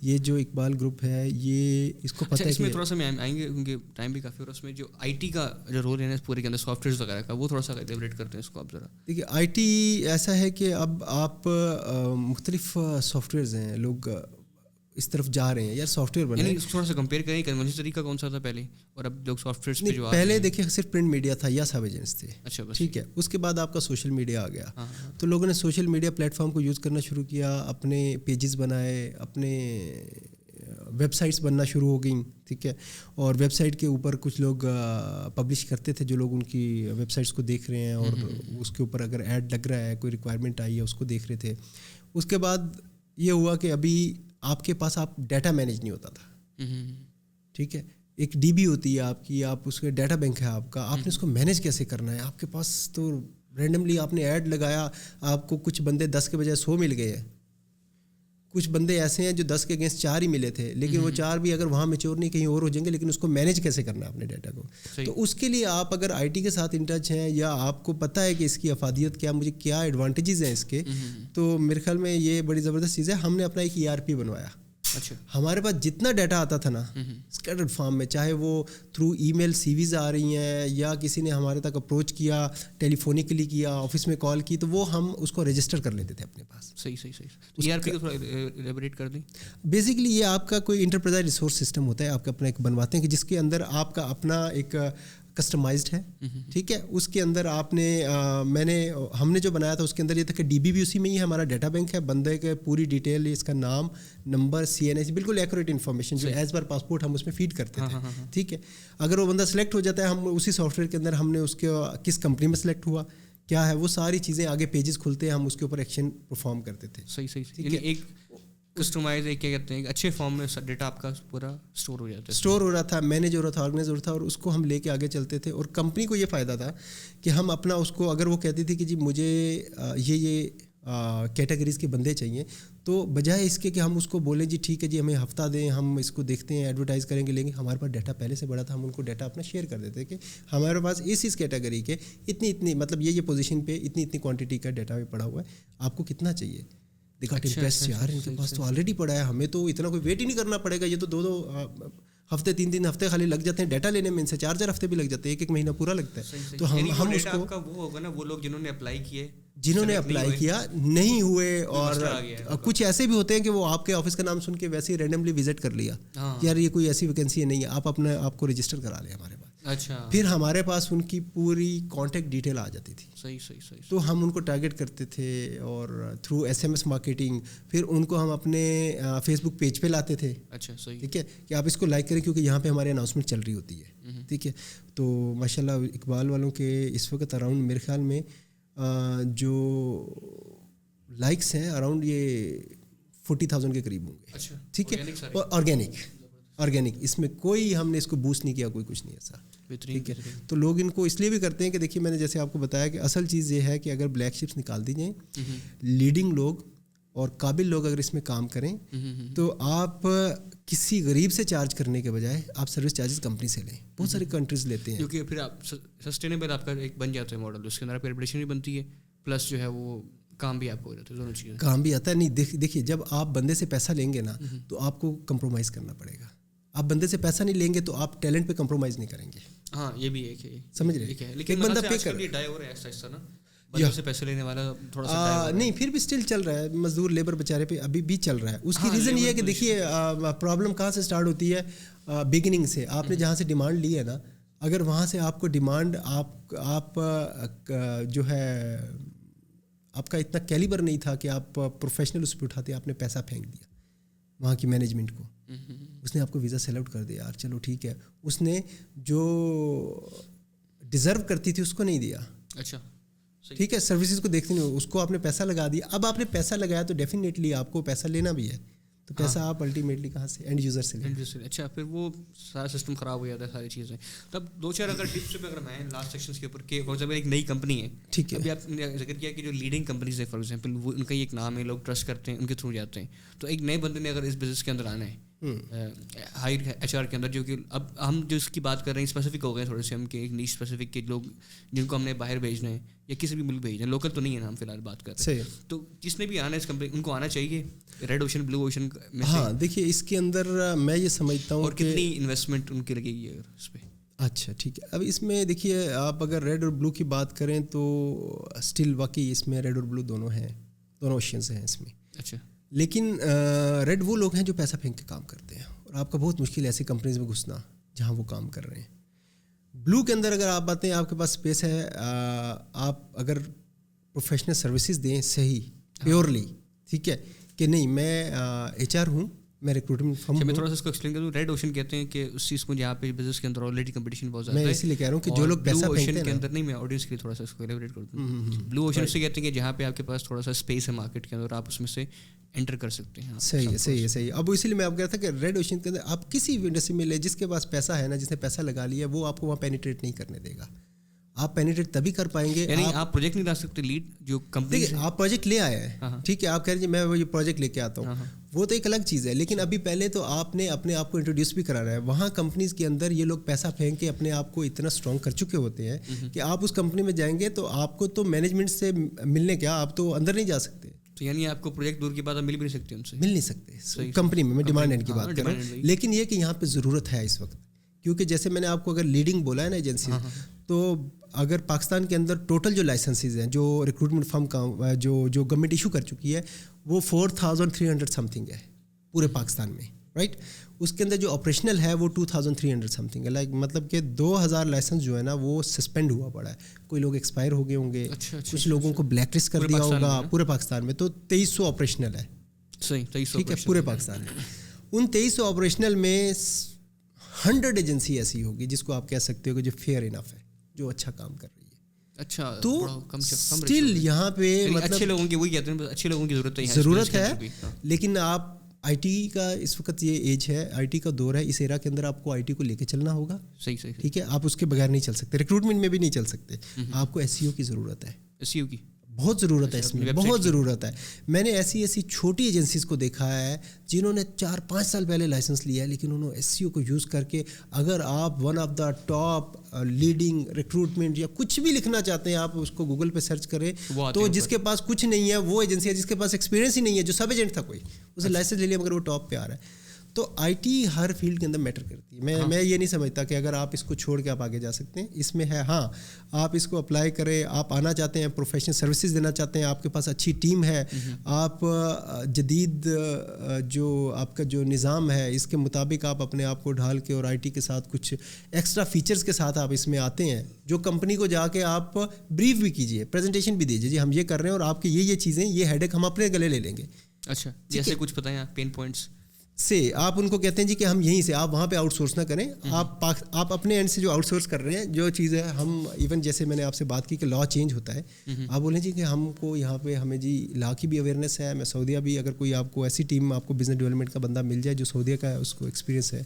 یہ جو اقبال گروپ ہے یہ اس کو پتہ ہے. اس میں تھوڑا سا میں آئیں گے کیونکہ ٹائم بھی کافی ہو رہا ہے. اس میں جو آئی ٹی کا جو رول ہے نا پورے کے اندر سافٹ ویئر وغیرہ کا، وہ تھوڑا سا ایلیبریٹ کرتے ہیں اس کو آپ ذرا. دیکھیے آئی ٹی ایسا ہے کہ اب آپ مختلف سافٹ ویئرز ہیں، لوگ اس طرف جا رہے ہیں یار سافٹ ویئر بنے. تھوڑا سا کمپیئر کریں کنونشنل طریقہ کون سا تھا پہلے اور اب لوگ سافٹ ویئرس پہ جو پہلے دیکھیں صرف پرنٹ میڈیا تھا یا سب ایجنٹس تھے. اچھا بس ٹھیک ہے. اس کے بعد آپ کا سوشل میڈیا آ گیا. تو لوگوں نے سوشل میڈیا پلیٹ فارم کو یوز کرنا شروع کیا، اپنے پیجز بنائے، اپنے ویب سائٹس بننا شروع ہو گئیں. ٹھیک ہے. اور ویب سائٹ کے اوپر کچھ لوگ پبلش کرتے تھے، جو لوگ ان کی ویب سائٹس کو دیکھ رہے ہیں اور اس کے اوپر اگر ایڈ لگ رہا ہے، کوئی ریکوائرمنٹ آئی ہے اس کو دیکھ رہے تھے. اس کے بعد یہ ہوا کہ ابھی آپ کے پاس آپ ڈیٹا مینیج نہیں ہوتا تھا. ٹھیک ہے. ایک ڈی بی ہوتی ہے آپ کی، آپ اس کے ڈیٹا بینک ہے آپ کا، آپ نے اس کو مینیج کیسے کرنا ہے؟ آپ کے پاس تو رینڈملی آپ نے ایڈ لگایا، آپ کو کچھ بندے 10 کے بجائے 100 مل گئے ہیں. کچھ بندے ایسے ہیں جو 10 کے اگینسٹ 4 ہی ملے تھے، لیکن وہ 4 بھی اگر وہاں میچور نہیں کہیں اور ہو جائیں گے. لیکن اس کو مینیج کیسے کرنا ہے اپنے ڈیٹا کو؟ تو اس کے لیے آپ اگر آئی ٹی کے ساتھ ان ٹچ ہیں یا آپ کو پتہ ہے کہ اس کی افادیت کیا، مجھے کیا ایڈوانٹیجز ہیں اس کے، تو میرے خیال میں یہ بڑی زبردست چیز ہے. ہم نے اپنا ایک ERP بنوایا. اچھا. ہمارے پاس جتنا ڈیٹا آتا تھا نا اسکیٹرڈ فارم میں، چاہے وہ تھرو ای میل سی ویز آ رہی ہیں یا کسی نے ہمارے تک اپروچ کیا، ٹیلی فونکلی کیا، آفس میں کال کی، تو وہ ہم اس کو رجسٹر کر لیتے تھے اپنے پاس. صحیح. ERP کو تھوڑا ایلیبریٹ کر دیں. بیسکلی یہ آپ کا کوئی انٹرپرائز ریسورس سسٹم ہوتا ہے، آپ کا اپنا ایک بنواتے ہیں کہ جس کے اندر آپ کا اپنا ایک کسٹمائزڈ ہے. ٹھیک ہے. اس کے اندر آپ نے ہم نے جو بنایا تھا اس کے اندر یہ تھا کہ DB بھی اسی میں ہی ہے، ہمارا ڈیٹا بینک ہے، بندے کے پوری ڈیٹیل، اس کا نام، نمبر، CNS، بالکل ایکوریٹ انفارمیشن جو ایز پر پاسپورٹ ہم اس میں فیڈ کرتے تھے. ٹھیک ہے. اگر وہ بندہ سلیکٹ ہو جاتا ہے، ہم اسی سافٹ ویئر کے اندر ہم نے اس کے کس کمپنی میں سلیکٹ ہوا، کیا ہے، وہ ساری چیزیں آگے پیجز کھلتے ہیں، ہم اس کے اوپر ایکشن پرفارم کرتے تھے. صحیح. یعنی ایک کسٹمائز کیا کہتے ہیں اچھے فارم میں ڈیٹا آپ کا پورا اسٹور ہو جاتا ہے، اسٹور ہو رہا تھا، مینیج ہو رہا تھا، آرگنائز ہو رہا تھا، اور اس کو ہم لے کے آگے چلتے تھے. اور کمپنی کو یہ فائدہ تھا کہ ہم اپنا اس کو، اگر وہ کہتی تھی کہ جی مجھے یہ کیٹیگریز کے بندے چاہیے، تو بجائے اس کے کہ ہم اس کو بولیں جی ٹھیک ہے جی ہمیں ہفتہ دیں، ہم اس کو دیکھتے ہیں، ایڈورٹائز کریں گے، لیکن ہمارے پاس ڈیٹا پہلے سے بڑا تھا. ہم ان کو ڈیٹا اپنا شیئر کر دیتے کہ ہمارے پاس اس کیٹیگری کے اتنی مطلب یہ پوزیشن پہ اتنی کوانٹٹی کا ڈیٹا بھی پڑا ہوا ہے، آپ کو کتنا چاہیے. دیکھا امپریس یار، ان کے پاس تو آلریڈی پڑا ہے، ہمیں تو اتنا کوئی ویٹ ہی نہیں کرنا پڑے گا. یہ تو 2 ہفتے 3 ہفتے خالی لگ جاتے ہیں ڈیٹا لینے میں، ان سے 4 ہفتے بھی لگ جاتے ہیں، 1 مہینہ پورا لگتا ہے. تو ہم اس کو وہ ہوگا نا، وہ لوگ جنہوں نے اپلائی کیا نہیں ہوئے، اور کچھ ایسے بھی ہوتے ہیں کہ وہ آپ کے آفس کا نام سن کے ویسے ہی رینڈملی وزٹ کر لیا، یار یہ کوئی ایسی ویکینسی نہیں ہے، آپ اپنے آپ کو رجسٹر کرا لیں ہمارے پاس. اچھا. پھر ہمارے پاس ان کی پوری کانٹیکٹ ڈیٹیل آ جاتی تھی. صحیح. تو ہم ان کو ٹارگیٹ کرتے تھے اور تھرو SMS مارکیٹنگ، پھر ان کو ہم اپنے فیس بک پیج پہ لاتے تھے. اچھا. صحیح. ٹھیک ہے کہ آپ اس کو لائک کریں کیونکہ یہاں پہ ہماری اناؤنسمنٹ چل رہی ہوتی ہے. ٹھیک ہے. تو ماشاء اللہ اقبال والوں کے اس وقت اراؤنڈ میرے خیال میں جو لائکس ہیں اراؤنڈ یہ 40,000 کے قریب ہوں گے. اچھا. ٹھیک ہے. اور آرگینک، اس میں کوئی ہم نے اس کو بوسٹ نہیں کیا، کوئی کچھ نہیں ایسا. ٹھیک ہے. تو لوگ ان کو اس لیے بھی کرتے ہیں کہ دیکھیے میں نے جیسے آپ کو بتایا کہ اصل چیز یہ ہے کہ اگر بلیک شپس نکال دی جائیں، لیڈنگ لوگ اور قابل لوگ اگر اس میں کام کریں، تو آپ کسی غریب سے چارج کرنے کے بجائے آپ سروس چارجز کمپنی سے لیں. بہت ساری کنٹریز لیتے ہیں، کیونکہ پھر آپ سسٹینیبل آپ کا ایک بن جاتا ہے ماڈل، اس کے اندر آپ کی ریپوٹیشن بھی بنتی ہے، پلس جو ہے وہ کام بھی آپ کو ہو جاتا ہے. دونوں چیزیں کام بھی آتا ہے. نہیں دیکھیے جب آپ بندے سے پیسہ لیں گے نا تو آپ کو کمپرومائز کرنا پڑے گا. آپ بندے سے پیسہ نہیں لیں گے تو آپ ٹیلنٹ پہ کمپرومائز نہیں کریں گے. ہاں یہ بھی ایک ہے، سمجھ رہے ہیں. لیکن بندہ پے کر ڈائی ہو رہا ہے ایسا نا، بندوں سے پیسے لینے والا تھوڑا سا نہیں، پھر بھی اسٹل چل رہا ہے، مزدور لیبر بیچارے پہ ابھی بھی چل رہا ہے. اس کی ریزن یہ ہے کہ دیکھیے پرابلم کہاں سے اسٹارٹ ہوتی ہے، بگننگ سے. آپ نے جہاں سے ڈیمانڈ لی ہے نا، اگر وہاں سے آپ کو ڈیمانڈ آپ جو ہے آپ کا اتنا کیلیبر نہیں تھا کہ آپ پروفیشنل اس پہ اٹھاتے، آپ نے پیسہ پھینک دیا وہاں کی مینجمنٹ کو. اس نے آپ کو ویزا سیل آؤٹ کر دیا یار چلو ٹھیک ہے, اس نے جو ڈیزرو کرتی تھی اس کو نہیں دیا. اچھا ٹھیک ہے, سروسز کو دیکھتے نہیں, اس کو آپ نے پیسہ لگا دیا. اب آپ نے پیسہ لگایا تو ڈیفینیٹلی آپ کو پیسہ لینا بھی ہے, تو پیسہ آپ الٹیمیٹلی کہاں سے, اینڈ یوزر سے لیں. اچھا پھر وہ سارا سسٹم خراب ہو جاتا ہے ساری چیزیں. تب 2-4 اگر ٹپس پہ اگر میں لاسٹ سیکشنس کے اوپر کہ فار ایگزامپل ایک نئی کمپنی ہے, ٹھیک ہے, ابھی آپ نے ذکر کیا کہ جو لیڈنگ کمپنیز ہیں فار ایگزامپل وہ ان کا ایک نام ہے, لوگ ٹرسٹ کرتے ہیں, ان کے تھرو جاتے ہیں. تو ایک نئے بندے نے اگر اس بزنس کے اندر آنا ہے ہائر ایچ آر کے اندر, جو کہ اب ہم جو اس کی بات کر رہے ہیں اسپیسیفک ہو گئے تھوڑے سے ہم کہ ایک نیش اسپیسیفک کے لوگ جن کو ہم نے باہر بھیجنا ہے یا کسی بھی ملک بھیجنا ہے, لوکل تو نہیں ہے نا ہم فی الحال بات کر رہے ہیں. تو جس نے بھی آنا ہے اس کمپنی ان کو آنا چاہیے ریڈ اوشن بلو اوشن میں. ہاں دیکھیے اس کے اندر میں یہ سمجھتا ہوں, اور کتنی انویسٹمنٹ ان کی لگے گی اگر اس پہ. اچھا ٹھیک ہے, اب اس میں دیکھیے آپ اگر ریڈ اور بلو کی بات کریں تو اسٹل واقعی اس میں ریڈ اور بلو دونوں ہیں, دونوں اوشنز ہیں اس میں. اچھا لیکن ریڈ وہ لوگ ہیں جو پیسہ پھینک کے کام کرتے ہیں, اور آپ کا بہت مشکل ہے ایسی کمپنیز میں گھسنا جہاں وہ کام کر رہے ہیں. بلو کے اندر اگر آپ آتے ہیں آپ کے پاس اسپیس ہے, آپ اگر پروفیشنل سروسز دیں صحیح پیورلی, ٹھیک ہے کہ نہیں میں ایچ آر ہوں, میں ریکروٹمنٹ فرم ہوں. میں تھوڑا سا اس کو ایکسپلین کروں. ریڈ اوشن کہتے ہیں کہ اس چیز کو جہاں پہ بزنس کے اندر آلریڈی کمپٹیشن بہت زیادہ ہے, میں اسی لیے کہہ رہا ہوں کہ جو لوگ پیسہ پھینکتے ہیں کے اندر نہیں, میں آڈینس کے لیے تھوڑا سا اس کو ایلیبریٹ کرتا ہوں. بلو اوشن سے کہتے ہیں کہ جہاں پہ آپ کے پاس تھوڑا سا اسپیس ہے مارکیٹ کے اندر, آپ اس میں سے انٹر کر سکتے ہیں. صحیح. اب اسی لیے میں آپ کہتا تھا کہ ریڈ اوشن کے اندر آپ کسی بھی انڈسٹری میں لے, جس کے پاس پیسہ ہے نا, جس نے پیسہ لگا لیا, وہ آپ کو وہاں پینیٹریٹ نہیں کرنے دے گا. آپ پینیٹریٹ تبھی کر پائیں گے, یعنی آپ پروجیکٹ نہیں لا سکتے لیڈ جو کمپنی. آپ پروجیکٹ لے آئے ہیں, ٹھیک ہے, آپ کہہ رہے ہیں میں وہ یہ پروجیکٹ لے کے آتا ہوں, وہ تو ایک الگ چیز ہے. لیکن ابھی پہلے تو آپ نے اپنے آپ کو انٹروڈیوس بھی کرانا ہے. وہاں کمپنیز کے اندر یہ لوگ پیسہ پھینک کے اپنے آپ کو اتنا اسٹرانگ کر چکے ہوتے ہیں کہ آپ اس کمپنی میں جائیں گے تو آپ کو تو مینجمنٹ سے ملنے کیا, آپ تو اندر نہیں جا سکتے. تو یعنی آپ کو پروجیکٹ دور کی بات مل بھی نہیں سکتے ان سے, مل نہیں سکتے کمپنی میں ڈیمانڈ اینڈ کی بات کر رہا ہوں. لیکن یہ کہ یہاں پہ ضرورت ہے اس وقت, کیونکہ جیسے میں نے آپ کو اگر لیڈنگ بولا ہے نا ایجنسی, تو اگر پاکستان کے اندر ٹوٹل جو لائسنسز ہیں جو ریکروٹمنٹ فرم کا جو گورنمنٹ ایشو کر چکی ہے وہ 4300 سم تھنگ ہے پورے پاکستان میں, رائٹ. اس کے اندر جو آپریشنل ہے وہ 2300 سم تھنگ ہے. لائک مطلب کہ 2000 لائسنس جو ہے نا وہ سسپینڈ ہوا پڑا ہے. کوئی لوگ ایکسپائر ہو گئے ہوں گے, کچھ لوگوں کو بلیک لسٹ کر دیا ہوگا پورے پاکستان میں. تو 2300 آپریشنل ہے, صحیح, ٹھیک ہے, پورے پاکستان میں. ان 2300 آپریشنل میں 100 ایجنسی ایسی ہوگی جس کو آپ کہہ سکتے ہو کہ جو فیئر انف ہے, جو اچھا کام کر رہی ہے. اچھا, تو اسٹل یہاں پہ مطلب اچھے لوگوں کی وہی کہتے ہیں, اچھے لوگوں کی ضرورت ہے. لیکن آپ آئی ٹی کا اس وقت یہ ایج ہے, آئی ٹی کا دور ہے, اس ایرا کے اندر آپ کو آئی ٹی کو لے کے چلنا ہوگا. صحیح, ٹھیک ہے, آپ اس کے بغیر نہیں چل سکتے, ریکروٹمنٹ میں بھی نہیں چل سکتے. آپ کو ایس سی او کی ضرورت ہے, ایس سی او کی بہت ضرورت ہے, اس میں بہت ضرورت ہے. میں نے ایسی چھوٹی ایجنسیز کو دیکھا ہے جنہوں نے 4-5 سال پہلے لائسنس لیا ہے, لیکن انہوں نے ایس سی او کو یوز کر کے, اگر آپ one of the top leading recruitment یا کچھ بھی لکھنا چاہتے ہیں, آپ اس کو گوگل پہ سرچ کریں تو جس کے پاس کچھ نہیں ہے وہ ایجنسی ہے, جس کے پاس ایکسپیرینس ہی نہیں ہے, جو سب ایجنٹ تھا کوئی, اسے لائسنس لے لیا مگر وہ ٹاپ پہ آ رہا ہے. تو آئی ٹی ہر فیلڈ کے اندر میٹر کرتی ہے. میں یہ نہیں سمجھتا کہ اگر آپ اس کو چھوڑ کے آپ آگے جا سکتے ہیں, اس میں ہے. ہاں آپ اس کو اپلائی کریں, آپ آنا چاہتے ہیں, پروفیشنل سروسز دینا چاہتے ہیں, آپ کے پاس اچھی ٹیم ہے, آپ جدید جو آپ کا جو نظام ہے اس کے مطابق آپ اپنے آپ کو ڈھال کے اور آئی ٹی کے ساتھ کچھ ایکسٹرا فیچرز کے ساتھ آپ اس میں آتے ہیں, جو کمپنی کو جا کے آپ بریف بھی کیجیے, پریزنٹیشن بھی دیجیے, جی ہم یہ کر رہے ہیں اور آپ کی یہ چیزیں, یہ ہیڈ ایک ہم اپنے گلے لے لیں گے. اچھا, جیسے کچھ بتائیں آپ پین پوائنٹس سے, آپ ان کو کہتے ہیں جی کہ ہم یہیں سے, آپ وہاں پہ آؤٹ سورس نہ کریں, آپ اپنے اینڈ سے جو آؤٹ سورس کر رہے ہیں جو چیز ہے, ہم ایون جیسے میں نے آپ سے بات کی کہ لا چینج ہوتا ہے, آپ بولیں جی کہ ہم کو یہاں پہ ہمیں جی لا کی بھی اویئرنیس ہے, میں سعودیہ بھی, اگر کوئی آپ کو ایسی ٹیم آپ کو بزنس ڈیولپمنٹ کا بندہ مل جائے جو سعودیہ کا ہے, اس کو ایکسپیرینس ہے,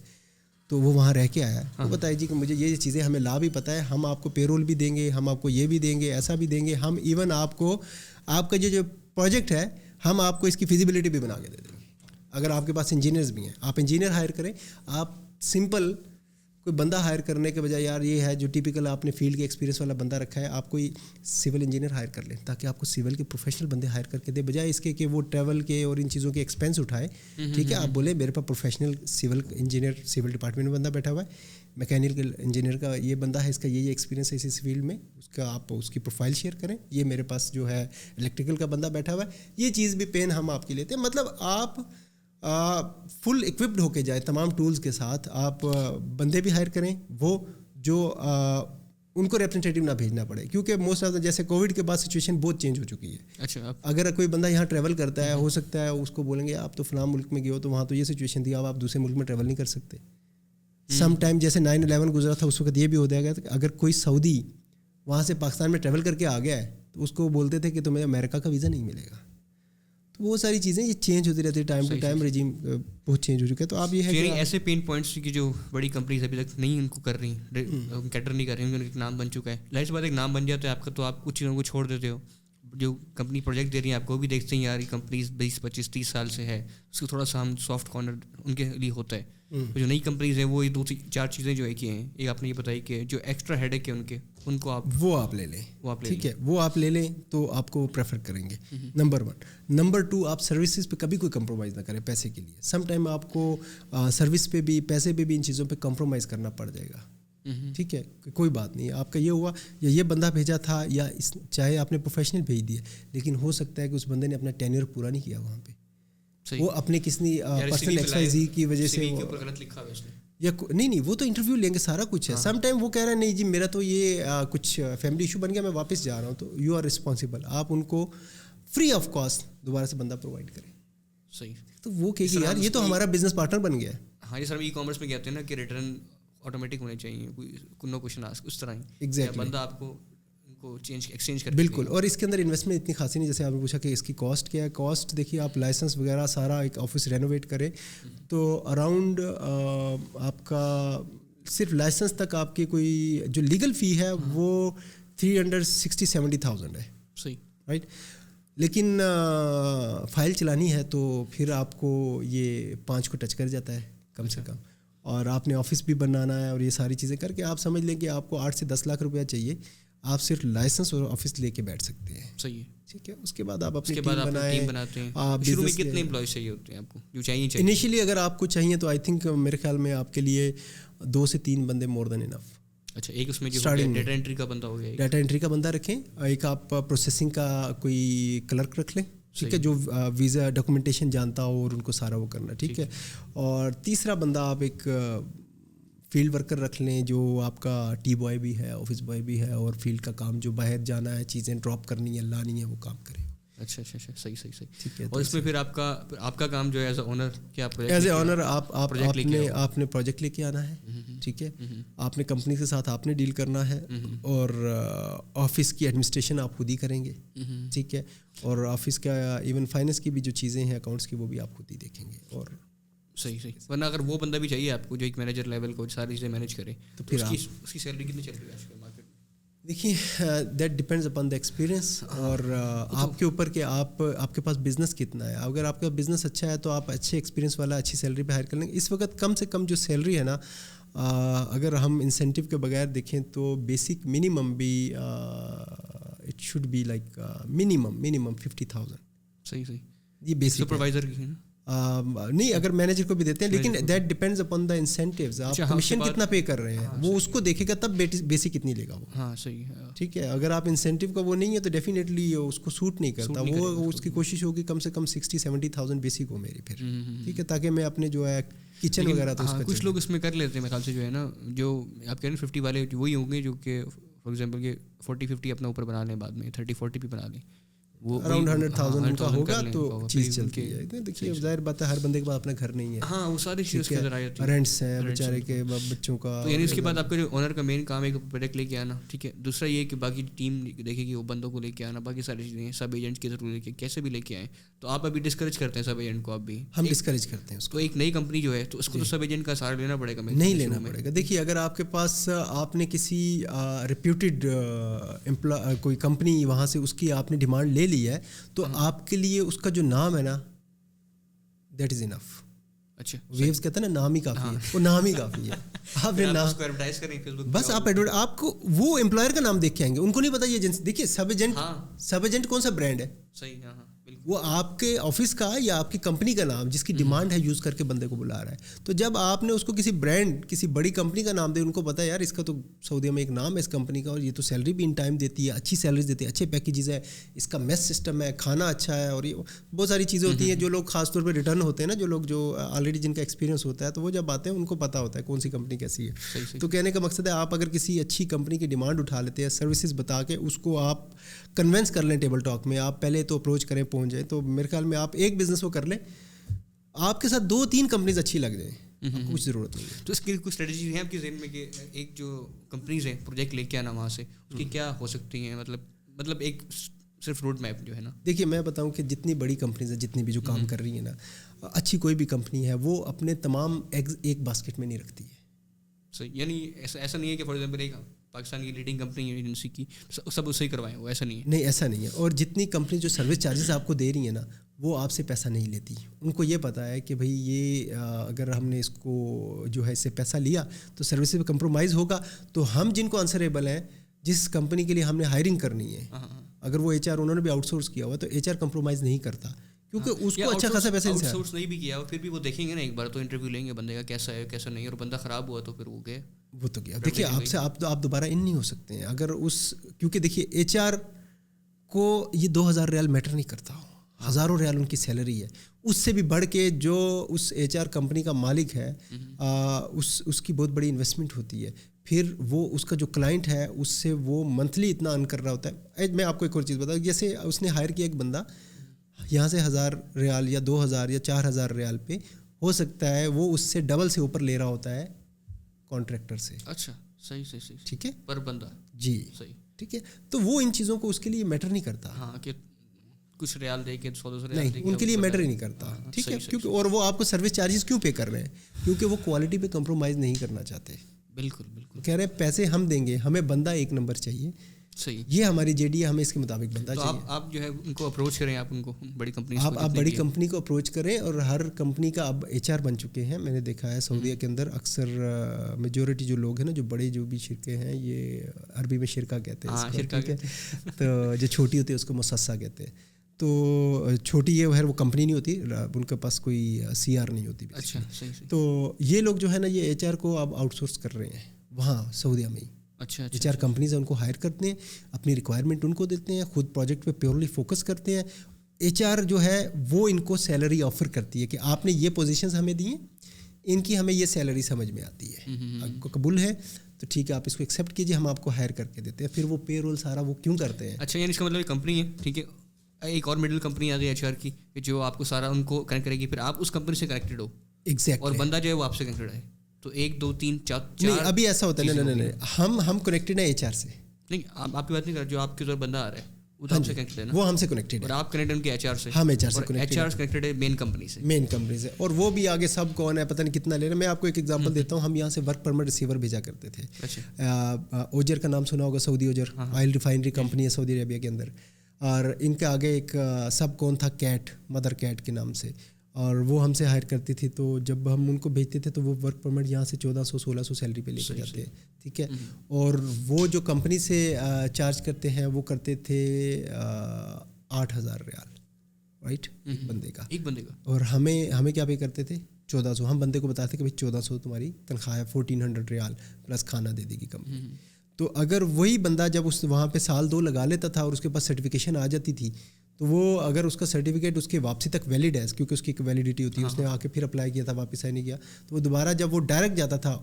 تو وہ وہاں رہ کے آیا ہے, وہ بتائے جی کہ مجھے یہ چیزیں, ہمیں لا بھی پتہ ہے, ہم آپ کو پے رول بھی دیں گے, ہم آپ کو یہ بھی دیں گے, ایسا بھی دیں گے, ہم ایون آپ کو آپ کا جو پروجیکٹ ہے ہم آپ کو اس کی فیزیبلٹی بھی بنا کے دے دیں گے. اگر آپ کے پاس انجینئرز بھی ہیں, آپ انجینئر ہائر کریں, آپ سمپل کوئی بندہ ہائر کرنے کے بجائے, یار یہ ہے جو ٹیپیکل آپ نے فیلڈ کے ایکسپیرینس والا بندہ رکھا ہے, آپ کوئی سول انجینئر ہائر کر لیں تاکہ آپ کو سول کے پروفیشنل بندے ہائر کر کے دے, بجائے اس کے کہ وہ ٹریول کے اور ان چیزوں کے ایکسپینس اٹھائے. ٹھیک ہے, آپ بولیں میرے پاس professional civil engineer civil department میں بندہ بیٹھا ہوا ہے, میکینیکل انجینئر کا یہ بندہ ہے, اس کا یہ ایکسپیرینس ہے اس فیلڈ میں, اس کا آپ اس کی پروفائل شیئر کریں, یہ میرے پاس جو ہے الیکٹریکل کا بندہ بیٹھا ہوا ہے, یہ چیز بھی پین ہم آپ کی لیتے ہیں. مطلب آپ فل اکوپڈ ہو کے جائے تمام ٹولز کے ساتھ, آپ بندے بھی ہائر کریں, وہ جو ان کو ریپرزینٹیو نہ بھیجنا پڑے, کیونکہ موسٹ آف جیسے کووڈ کے بعد سچویشن بہت چینج ہو چکی ہے. اچھا, اگر کوئی بندہ یہاں ٹریول کرتا ہے, ہو سکتا ہے اس کو بولیں گے آپ تو فلاں ملک میں گئے ہو تو وہاں تو یہ سچویشن تھی, اب آپ دوسرے ملک میں ٹریول نہیں کر سکتے. سم ٹائم جیسے 9/11 گزرا تھا اس وقت یہ بھی ہو جائے گا کہ اگر کوئی سعودی وہاں سے پاکستان میں ٹریول کر کے آ گیا ہے تو اس کو بولتے تھے کہ تمہیں امریکہ کا ویزا نہیں ملے گا. تو وہ ساری چیزیں یہ چینج ہوتی رہتی ہے, ٹائم ٹو ٹائم رجیم بہت چینج ہو چکا ہے. تو آپ یہ ہے کہ ایسے پین پوائنٹس کی جو بڑی کمپنیز ابھی تک نہیں ان کو کر رہی, کیٹر نہیں کر رہی, ان کا ایک نام بن چکا ہے. ظاہر سی بات ایک نام بن جاتا ہے آپ کا تو آپ کچھ چیزوں کو چھوڑ دیتے ہو. جو کمپنی پروجیکٹ دے رہی ہیں آپ کو بھی دیکھتے ہیں یار یہ کمپنیز 20-25-30 سال سے ہے, اس کو تھوڑا سا ہم سافٹ کارنر ان کے لیے ہوتا ہے. جو نئی کمپنیز ہیں وہ یہ 2-4 چیزیں جو ہے کہ ہیں, ایک آپ نے یہ بتائی کہ جو ایکسٹرا ہیڈ ایک ہے ان کو آپ لے لیں, ٹھیک ہے, وہ آپ لے لیں تو آپ کو پریفر کریں گے. نمبر 1. نمبر 2, آپ سروسز پہ کبھی کوئی کمپرومائز نہ کریں پیسے کے لیے. سم ٹائم آپ کو سروس پہ بھی پیسے پہ بھی ان چیزوں پہ کمپرومائز کرنا پڑ جائے گا. ٹھیک ہے, کوئی بات نہیں, آپ کا یہ ہوا یا یہ بندہ بھیجا تھا یا چاہے آپ نے پروفیشنل بھیج دیا, لیکن ہو سکتا ہے کہ اس بندے نے اپنا ٹینیور پورا نہیں کیا وہاں پہ, وہ اپنے کسی پرسنل XYZ کی وجہ سے یا نہیں, وہ تو انٹرویو لیں گے, سارا کچھ ہے. سم ٹائم وہ کہہ رہا ہے نہیں جی میرا تو یہ کچھ فیملی ایشو بن گیا, میں واپس جا رہا ہوں, تو یو آر رسپانسبل, آپ ان کو فری آف کاسٹ دوبارہ سے بندہ پرووائڈ کریں. صحیح, تو وہ کہ یار یہ تو ہمارا بزنس پارٹنر بن گیا ہے. ہاں جی سر, ای کامرس میں کہتے ہیں نا کہ ریٹرن آٹومیٹک ہونے چاہیے, کوئی نو کوشچن آسک, اس طرح ہی ایگزیکٹلی بندہ آپ کو ایکسچینج کر. بالکل, اور اس کے اندر انویسٹمنٹ اتنی خاصی نہیں. جیسے آپ نے پوچھا کہ اس کی کاسٹ کیا ہے, کاسٹ دیکھیے آپ لائسنس وغیرہ سارا ایک آفس رینوویٹ کریں تو اراؤنڈ آپ کا صرف لائسنس تک آپ کی کوئی جو لیگل فی ہے وہ 360-70,000 ہے. صحیح, رائٹ. لیکن فائل چلانی ہے تو پھر آپ کو یہ 5 کو ٹچ کر جاتا ہے کم سے کم, اور آپ نے آفس بھی بنانا ہے اور یہ ساری چیزیں کر کے آپ سمجھ لیں کہ آپ کو 8 سے 10 لاکھ روپیہ چاہیے, آپ صرف لائسنس اور آفس لے کے بیٹھ سکتے ہیں. صحیح ہے, ٹھیک ہے. اس کے بعد آپ اپنی ٹیم بناتے ہیں. شروع میں کتنے امپلائیز چاہیے ہوتے ہیں آپ کو جو چاہیے؟ انیشلی اگر آپ کو چاہیے تو آئی تھنک میرے خیال میں آپ کے لیے 2 سے 3 بندے مور دین انف. اچھا, ایک اس میں جو ڈیٹا انٹری کا بندہ ہو گیا, ڈیٹا انٹری کا بندہ رکھیں, ایک آپ پروسیسنگ کا کوئی کلرک رکھ لیں, ٹھیک ہے, جو ویزا ڈاکومنٹیشن جانتا ہو اور ان کو سارا وہ کرنا, ٹھیک ہے. اور تیسرا بندہ آپ ایک فیلڈ ورکر رکھ لیں جو آپ کا ٹی بوائے بھی ہے, آفس بوائے بھی ہے, اور فیلڈ کا کام جو باہر جانا ہے, چیزیں ڈراپ کرنی ہے, لانی ہے, وہ کام کرے. اچھا, صحیح, ٹھیک ہے. اور اس میں پھر آپ کا کام جو ہے ایز اے اونر, کیا ایز اے اونر آپ نے پروجیکٹ لے کے آنا ہے, ٹھیک ہے, آپ نے کمپنی کے ساتھ آپ نے ڈیل کرنا ہے, اور آفس کی ایڈمنسٹریشن آپ خود ہی کریں گے, ٹھیک ہے, اور آفس کا ایون فائننس کی بھی جو چیزیں ہیں اکاؤنٹس کی وہ بھی آپ خود ہی دیکھیں گے. اور صحیح, ورنہ اگر وہ بندہ بھی چاہیے آپ کو جو ایک مینیجر لیول کو ساری چیزیں مینیج کرے, تو پھر اس کی سیلری کتنی چل رہی ہے آج کل مارکیٹ میں؟ دیکھیے that depends upon the experience, اور آپ کے اوپر کہ آپ کے پاس بزنس کتنا ہے. اگر آپ کا بزنس اچھا ہے تو آپ اچھے ایکسپیرینس والا اچھی سیلری پہ ہائر کر لیں گے. اس وقت کم سے کم جو سیلری ہے نا, اگر ہم انسینٹیو کے بغیر دیکھیں تو بیسک منیمم بھی it should be like minimum 50,000. صحیح, یہ بیسک سپروائزر کی ہے نا, نہیں اگر مینیجر کو بھی دیتے ہیں, لیکن that depends upon the incentives. آپ کمیشن کتنا پے کر رہے ہیں وہ اس کو دیکھے گا, تب بیسک کتنی لے گا وہ. ہاں صحیح ہے, ٹھیک ہے. اگر آپ انسینٹیو کا وہ نہیں ہے تو ڈیفینیٹلی اس کو سوٹ نہیں کرتا. وہ اس کی کوشش ہوگی کم سے کم 60-70,000 بیسک ہو میری پھر, ٹھیک ہے, تاکہ میں اپنے جو ہے کچن وغیرہ تو کچھ لوگ اس میں کر لیتے ہیں میرے خیال سے, جو ہے نا جو آپ کہہ رہے ہیں 50 والے وہی ہوں گے جو کہ فار ایگزامپل کہ 40-50 اپنا اوپر بنا لیں, بعد میں 30-40 بھی بنا لیں, وہ اراؤنڈ 100,000 کا ہوگا تو چیز چلتی ہے. دیکھیے ظاہر بات ہے ہر بندے کے پاس اپنا گھر نہیں ہے. ہاں وہ ساری چیز کے ذرائع رینٹس ہیں بیچارے کے بچوں کا. تو یعنی اس کے بعد آپ کا جو اونر کا مین کام ہے کہ پروڈکٹ لے کے آنا, ٹھیک ہے. دوسرا یہ کہ باقی ٹیم دیکھے گی, وہ بندوں کو لے کے آنا, باقی ساری چیزیں سب ایجنٹ کے ضرور لے کے کیسے بھی لے کے آئیں. تو آپ ابھی ڈسکریج کرتے ہیں سب ایجنٹ کو, آپ بھی ہم ڈسکریج کرتے ہیں اس کو. ایک نئی کمپنی جو ہے تو اس کو تو سب ایجنٹ کا سہارا لینا پڑے گا, نہیں لینا پڑے گا. دیکھیے اگر آپ کے پاس آپ نے کسی ریپیوٹیڈ کوئی کمپنی وہاں سے اس کی آپ نے ڈیمانڈ لے لی ہے تو آپ کے لیے اس کا جو نام ہے نا دیٹ از انف. اچھا, ویوز کہتے ہیں نا نام ہی کافی ہے, وہ نام ہی کافی ہے. آپ نے نام بس آپ کو وہ امپلائر کا نام دیکھ کے آئیں گے, ان کو نہیں پتا یہ ایجنسی. دیکھیے سب ایجنٹ کون سا برانڈ ہے, صحیح, ہاں بالکل, وہ آپ کے آفس کا یا آپ کی کمپنی کا نام جس کی ڈیمانڈ ہے یوز کر کے بندے کو بلا رہا ہے. تو جب آپ نے اس کو کسی برانڈ کسی بڑی کمپنی کا نام دے, ان کو پتا ہے یار اس کا تو سعودیہ میں ایک نام ہے اس کمپنی کا, اور یہ تو سیلری بھی ان ٹائم دیتی ہے, اچھی سیلریز دیتی ہے, اچھے پیکیجز ہے, اس کا میس سسٹم ہے, کھانا اچھا ہے, اور یہ بہت ساری چیزیں ہوتی ہیں جو لوگ خاص طور پہ ریٹرن ہوتے ہیں نا, جو لوگ جو آلریڈی جن کا ایکسپیرینس ہوتا ہے, تو وہ جب آتے ہیں ان کو پتا ہوتا ہے کون سی کمپنی کیسی ہے. تو کہنے کا مقصد ہے آپ اگر کسی اچھی کمپنی کی ڈیمانڈ اٹھا لیتے ہیں, سروسز بتا کے اس کو آپ کنونس کر لیں ٹیبل ٹاک میں, آپ پہلے تو اپروچ کریں, پہنچ جائیں, تو میرے خیال میں آپ ایک بزنس کو کر لیں, آپ کے ساتھ 2-3 کمپنیز اچھی لگ جائیں, کچھ ضرورت نہیں ہے. تو اس کی کوئی اسٹریٹجی ہے آپ کے ذہن میں کہ ایک جو کمپنیز ہیں پروجیکٹ لے کے آنا وہاں سے, اس کی کیا ہو سکتی ہیں, مطلب ایک صرف روڈ میپ جو ہے نا؟ دیکھیے میں بتاؤں کہ جتنی بڑی کمپنیز ہیں, جتنی بھی جو کام کر رہی ہیں نا, اچھی کوئی بھی کمپنی ہے وہ اپنے تمام ایگز ایک باسکٹ میں نہیں رکھتی ہے. صحیح, یعنی ایسا نہیں ہے کہ فار ایگزامپل ایک پاکستان کی لیڈنگ کمپنی ایجنسی کی سب اسے ہی کروائیں, وہ ایسا نہیں ہے. نہیں ایسا نہیں ہے. اور جتنی کمپنی جو سروس چارجز آپ کو دے رہی ہیں نا, وہ آپ سے پیسہ نہیں لیتی. ان کو یہ پتہ ہے کہ بھائی یہ اگر ہم نے اس کو جو ہے اس سے پیسہ لیا تو سروس پہ کمپرومائز ہوگا, تو ہم جن کو آنسریبل ہیں, جس کمپنی کے لیے ہم نے ہائرنگ کرنی ہے, اگر وہ ایچ آر انہوں نے بھی آؤٹ سورس کیا ہوا تو ایچ آر کمپرومائز نہیں کرتا, کیونکہ اس کو اچھا خاصا پیسہ آؤٹ سورس نہیں بھی کیا, پھر بھی وہ دیکھیں گے نا ایک بار, تو انٹرویو لیں گے بندے کا کیسا ہے کیسا نہیں, اور بندہ خراب ہوا تو پر وہ گئے, وہ تو گیا. دیکھیے آپ سے آپ دوبارہ ان نہیں ہو سکتے ہیں اگر اس, کیونکہ دیکھیے ایچ آر کو یہ 2000 ریال میٹر نہیں کرتا, ہزاروں ریال ان کی سیلری ہے. اس سے بھی بڑھ کے جو اس ایچ آر کمپنی کا مالک ہے, اس کی بہت بڑی انویسٹمنٹ ہوتی ہے. پھر وہ اس کا جو کلائنٹ ہے اس سے وہ منتھلی اتنا ارن کر رہا ہوتا ہے. میں آپ کو ایک اور چیز بتاؤں, جیسے اس نے ہائر کیا ایک بندہ یہاں سے 1000 ریال یا 2000 یا 4000 ریال پہ, ہو سکتا ہے وہ اس سے ڈبل سے اوپر لے رہا ہوتا ہے کانٹریکٹر سے. اچھا صحیح ٹھیک ہے, پر بندہ جی صحیح ٹھیک ہے. تو وہ ان چیزوں کو اس کے لیے میٹر نہیں کرتا. ہاں کہ کچھ ریال دے کے 100 ریال نہیں, ان کے لیے میٹر ہی نہیں کرتا. ٹھیک ہے, کیونکہ اور وہ آپ کو سروس چارجز کیوں پے کر رہے ہیں, کیونکہ وہ کوالٹی پہ کمپرومائز نہیں کرنا چاہتے. بالکل کہہ رہے ہیں پیسے ہم دیں گے, ہمیں بندہ ایک نمبر چاہیے. صحیح, یہ ہماری جے ڈی ہے, ہمیں اس کے مطابق بندہ چاہیے. آپ جو ہے ان کو اپروچ کریں, آپ ان کو بڑی کمپنی آپ بڑی کمپنی کو اپروچ کریں, اور ہر کمپنی کا اب ایچ آر بن چکے ہیں. میں نے دیکھا ہے سعودیہ کے اندر اکثر میجورٹی جو لوگ ہیں نا, جو بڑے جو بھی شرکے ہیں, یہ عربی میں شرکہ کہتے ہیں اس کو, ٹھیک ہے, تو جو چھوٹی ہوتی ہے اس کو مؤسسہ کہتے ہیں. تو چھوٹی یہ وہ کمپنی نہیں ہوتی, ان کے پاس کوئی سی آر نہیں ہوتی. اچھا تو یہ لوگ جو ہے نا, یہ ایچ آر کو اب آؤٹ سورس کر رہے ہیں وہاں سعودیہ میں ہی. اچھا ایچ آر کمپنیز ہیں ان کو ہائر کرتے ہیں, اپنی ریکوائرمنٹ ان کو دیتے ہیں, خود پروجیکٹ پہ پیورلی فوکس کرتے ہیں. ایچ آر جو ہے وہ ان کو سیلری آفر کرتی ہے کہ آپ نے یہ پوزیشنز ہمیں دی ہیں, ان کی ہمیں یہ سیلری سمجھ میں آتی ہے, آپ کو قبول ہے تو ٹھیک ہے آپ اس کو ایکسیپٹ کیجیے, ہم آپ کو ہائر کر کے دیتے ہیں. پھر وہ پے رول سارا وہ کیوں کرتے ہیں. اچھا, یعنی اس کا مطلب ایک کمپنی ہے, ٹھیک ہے, ایک اور مڈل کمپنی آ گئی ایچ آر کی, جو آپ کو سارا ان کو کنیکٹ کرے گی, پھر آپ اس کمپنی سے کنیکٹڈ ہو. ایگزیکٹ, اور بندہ جو ہے وہ آپ سے کنیکٹڈ ہے. تو 1 2 3 4 نہیں, ابھی ایسا ہوتا ہے. نہیں, ہم کنیکٹڈ ہیں ایچ آر سے. نہیں, آپ کی بات نہیں کر رہے, جو آپ کے ادھر بندہ آ رہا ہے وہ ہم سے کنیکٹڈ ہے نا, وہ ہم سے کنیکٹڈ ہے, اور آپ کنیکٹڈ ان کے ایچ آر سے. ہم ایچ آر سے ایچ آر کنیکٹڈ ہے مین کمپنی سے, مین کمپنی سے. اور وہ بھی آگے سب کون ہے پتہ نہیں کتنا لے رہے ہیں. میں آپ کو ایک ایگزامپل دیتا ہوں, ہم یہاں سے ورک پرمٹ ریسیور بھیجا کرتے تھے. اوجر کا نام سنا ہوگا, سعودی اوجر آئل ریفائنری کمپنی ہے سعودی عربیہ کے اندر, اور ان کے آگے ایک سب کون تھا کیٹ, مدر کیٹ کے نام سے, اور وہ ہم سے ہائر کرتی تھی. تو جب ہم ان کو بھیجتے تھے تو وہ ورک پرمٹ یہاں سے 1400-1600 سیلری پہ لے کے جاتے ہیں. ٹھیک ہے, اور وہ جو کمپنی سے چارج کرتے ہیں وہ کرتے تھے 8000 ریال, رائٹ, ایک بندے کا. اور ہمیں کیا پے کرتے تھے 1400. ہم بندے کو بتاتے کہ بھائی 1400 تمہاری تنخواہ ہے, 1400 ریال پلس کھانا دے دے گی کمپنی. تو اگر وہی بندہ جب اس وہاں پہ 1-2 لگا لیتا تھا اور اس کے پاس سرٹیفکیشن آ جاتی تھی, تو وہ اگر اس کا سرٹیفکیٹ اس کے واپسی تک ویلڈ ہے, کیونکہ اس کی ایک ویلیڈیٹی ہوتی ہے, اس نے آ کے پھر اپلائی کیا تھا, واپس آئی نہیں کیا, تو وہ دوبارہ جب وہ ڈائریکٹ جاتا تھا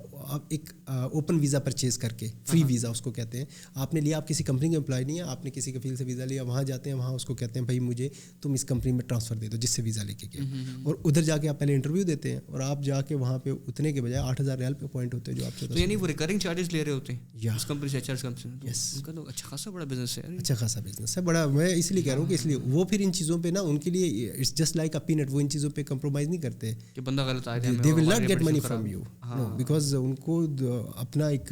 ایک اوپن ویزا پرچیز کر کے, فری ویزا اس کو کہتے ہیں, آپ نے لیا, آپ کسی کمپنی کا امپلائی نہیں ہے, آپ نے کسی کفیل سے ویزا لیا, وہاں جاتے ہیں, وہاں اس کو کہتے ہیں بھائی مجھے تم اس کمپنی میں ٹرانسفر دے دو جس سے ویزا لے کے گئے, اور ادھر جا کے آپ پہلے انٹرویو دیتے ہیں, اور آپ جا کے وہاں پہ اتنے کے بجائے 8000 ریال پہ اپوائنٹ ہوتے ہیں جو آپ سے. تو یعنی وہ ریکرنگ چارجز لے رہے ہوتے ہیں اس کمپنی سے, ایچ آر کمپنی سے, ان کا تو اچھا خاصا بڑا بزنس ہے. اچھا خاصا بزنس ہے, بڑا. میں اس لیے کہہ رہا ہوں کہ اس لیے وہ پھر ان چیزوں پہ نا, ان کے لیے it's just like a paint, وہ ان چیزوں پہ کمپرومائز نہیں کرتے کہ بندہ غلط آ جائے, they will not get money from you, because ان کو اپنا ایک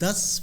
10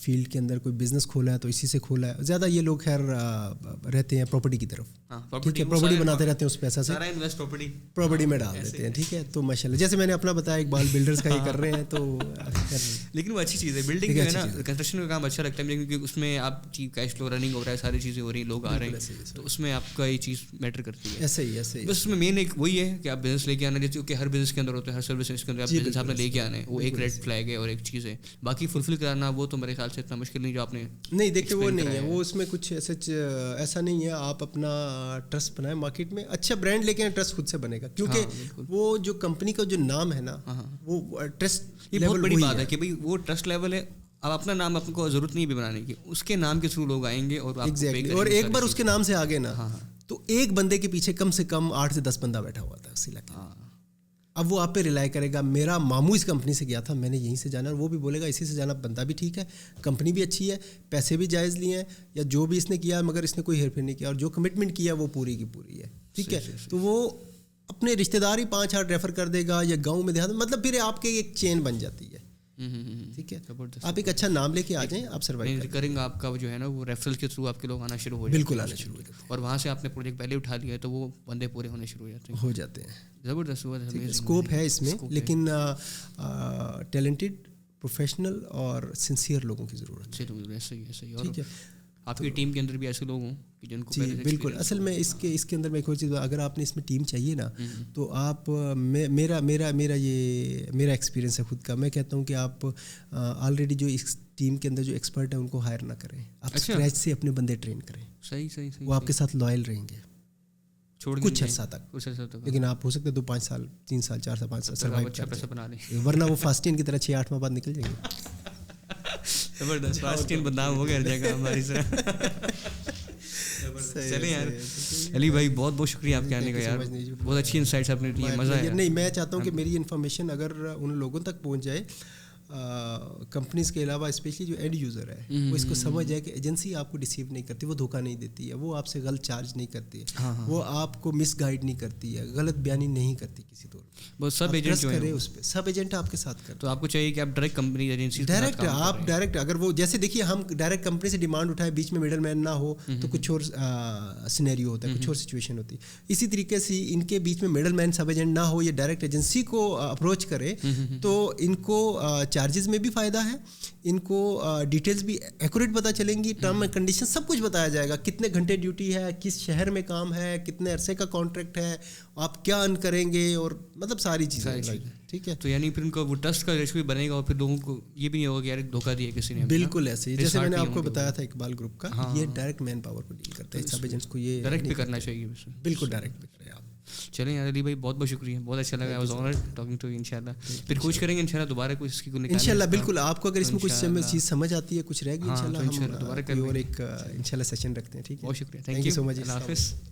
فیلڈ کے اندر کوئی بزنس کھولا ہے تو اسی سے کھولا ہے. زیادہ یہ لوگ خیر رہتے ہیں پراپرٹی کی طرف, ٹھیک ہے, پراپرٹی بناتے رہتے ہیں, اس پیسہ سے پراپرٹی میں ڈال دیتے ہیں, ٹھیک ہے. تو ماشاء اللہ جیسے میں نے اپنا بتایا اقبال بلڈرز کا یہ کر رہے ہیں, تو لیکن وہ اچھی چیز ہے. بلڈنگ جو ہے نا, کنسٹرکشن کا کام اچھا لگتا ہے مجھے, کیونکہ اس میں آپ کی کیش فلو رننگ ہو رہا ہے, ساری چیزیں ہو رہی ہیں, لوگ آ رہے ہیں, تو اس میں آپ کا یہ چیز میٹر کرتی ہے. ایسے ہی بس اس میں مین ایک وہی ہے کہ آپ بزنس لے کے آنا, جیسے کہ ہر بزنس کے اندر ہوتا ہے, ہر سروس کے اندر آپ بزنس آپ نے لے کے آنا ہے, وہ ایک ریڈ فلیگ ہے اور ایک چیز ہے. باقی فلفل کرانا وہ تو میرے خیال سے اتنا مشکل نہیں جو آپ نے نہیں دیکھے, وہ نہیں ہے, وہ اس میں کچھ ایسا نہیں ہے. آپ اپنا ٹرسٹ بنائیں مارکیٹ میں, اچھا برانڈ لے کے ٹرسٹ خود سے بنے گا, کیونکہ وہ جو کمپنی کا جو نام ہے نا, وہ ٹرسٹ, یہ بہت بڑی بات ہے کہ بھائی وہ ٹرسٹ لیول ہے. اب اپنا نام آپ کو ضرورت نہیں بھی بنانے کی, اس کے نام کے تھرو لوگ آئیں گے اور اور ایک بار اس کے نام سے آگے نا, تو ایک بندے کے پیچھے کم سے کم 8 سے 10 بندہ بیٹھا ہوا تھا اس علاقے میں. اب وہ آپ پہ ریلائی کرے گا, میرا ماموں اس کمپنی سے گیا تھا, میں نے یہیں سے جانا, اور وہ بھی بولے گا اسی سے جانا, بندہ بھی ٹھیک ہے, کمپنی بھی اچھی ہے, پیسے بھی جائز لیے ہیں, یا جو بھی اس نے کیا مگر اس نے کوئی ہیر پھیر نہیں کیا, اور جو کمٹمنٹ کیا وہ پوری کی پوری ہے, ٹھیک ہے. تو وہ اپنے رشتہ دار ہی 5-8 ریفر کر دے گا, یا گاؤں میں دیہات, مطلب پھر آپ کے ایک چین بن جاتی ہے, ٹھیک ہے. آپ ایک اچھا نام لے کے آ جائیں, آپ سروائیو کریں گا. آپ کا جو ہے نا وہ ریفرل کے تھرو آپ کے لوگ آنا شروع ہو جاتے ہیں, بالکل آنا شروع ہو جاتے ہیں, اور وہاں سے آپ نے پروجیکٹ پہلے اٹھا لیا ہے تو وہ بندے پورے ہونے شروع ہو جاتے ہیں. زبردست اسکوپ ہے اس میں, لیکن ٹیلنٹڈ, پروفیشنل اور سنسیئر لوگوں کی ضرورت ہے. صحیح. اور آپ کی ٹیم کے اندر بھی ایسے لوگ ہوں جن کو بالکل. اصل میں اس کے اندر میں ایک اور چیز, اگر آپ نے اس میں ٹیم چاہیے نا, تو آپ میرا ایکسپیرینس ہے خود کا, میں کہتا ہوں کہ آپ آلریڈی جو اس ٹیم کے اندر جو ایکسپرٹ ہیں ان کو ہائر نہ کریں, آپ اسکریچ سے اپنے بندے ٹرین کریں. صحیح. وہ آپ کے ساتھ لائل رہیں گے کچھ عرصہ تک, لیکن آپ ہو سکتے 2-5 سال 3 سال 4 سال 5 سال سروائیو کر لیں, ورنہ وہ فاسٹین کی طرح 6-8 ماہ بعد نکل جائیں گے. زبردست. فاسٹین بدنام ہو گیا ہر جگہ ہماری طرح. چلیں یار, علی بھائی بہت بہت شکریہ آپ کے آنے کا یار, بہت اچھی انسائٹس آپ نے دی, مزہ آیا. نہیں, میں چاہتا ہوں کہ میری انفارمیشن اگر ان لوگوں تک پہنچ جائے, کمپنیز کے علاوہ اسپیشلی جو اینڈ یوزر ہے, وہ اس کو سمجھ جائے کہ ایجنسی آپ کو ڈیسیو نہیں کرتی, وہ دھوکہ نہیں دیتی ہے, وہ آپ سے غلط چارج نہیں کرتی ہے, وہ آپ کو مس گائڈ نہیں کرتی ہے, غلط بیانی نہیں کرتی کسی طور پر. وہ سب ایجنٹ کرے اس پہ, سب ایجنٹ آپ کے ساتھ کریں. تو آپ کو چاہیے کہ آپ ڈائریکٹ کمپنی ایجنسی ڈائریکٹ اگر وہ جیسے دیکھیے ہم ڈائریکٹ کمپنی سے ڈیمانڈ اٹھائے, بیچ میں مڈل مین نہ ہو, تو کچھ اور سینیریو ہوتا ہے, کچھ اور سچویشن ہوتی ہے. اسی طریقے سے ان کے بیچ میں مڈل مین سب ایجنٹ نہ ہو, یہ ڈائریکٹ ایجنسی کو اپروچ کرے, تو ان کو چارجز میں بھی فائدہ ہے, ان کو ڈیٹیلز بھی ایکوریٹ پتہ چلیں گی, ٹرم اینڈ کنڈیشن سب کچھ بتایا جائے گا, کتنے گھنٹے ڈیوٹی ہے, کس شہر میں کام ہے, کتنے عرصے کا کانٹریکٹ ہے, آپ کیا ارن کریں گے, اور مطلب ساری چیزیں, ٹھیک ہے. تو یعنی پھر ان کا وہ ٹرسٹ کا ریشو بھی بنے گا, اور پھر لوگوں کو یہ بھی نہیں ہوگا کہ یار دھوکہ دیا کسی نے. بالکل ایسے ہی جیسے میں نے آپ کو بتایا تھا اقبال گروپ کا, یہ ڈائریکٹ مین پاور کو ڈیل کرتا ہے, سب ایجنٹس کو یہ ڈائریکٹ پہ کرنا چاہیے. بالکل ڈائریکٹ پہ کریں آپ. چلیں یار علی بھائی بہت بہت شکریہ, بہت اچھا لگا, was honoured talking to you. انشاءاللہ پھر کوشش کریں گے انشاءاللہ دوبارہ کوئی اس کی کوئی انشاءاللہ. بالکل, آپ کو اگر اس میں کچھ چیز سمجھ آتی ہے, کچھ رہ گئی, انشاءاللہ ہم دوبارہ کوئی اور ایک انشاءاللہ سیشن رکھتے ہیں. ٹھیک ہے, بہت شکریہ, تھینک یو سو مچ. اللہ حافظ.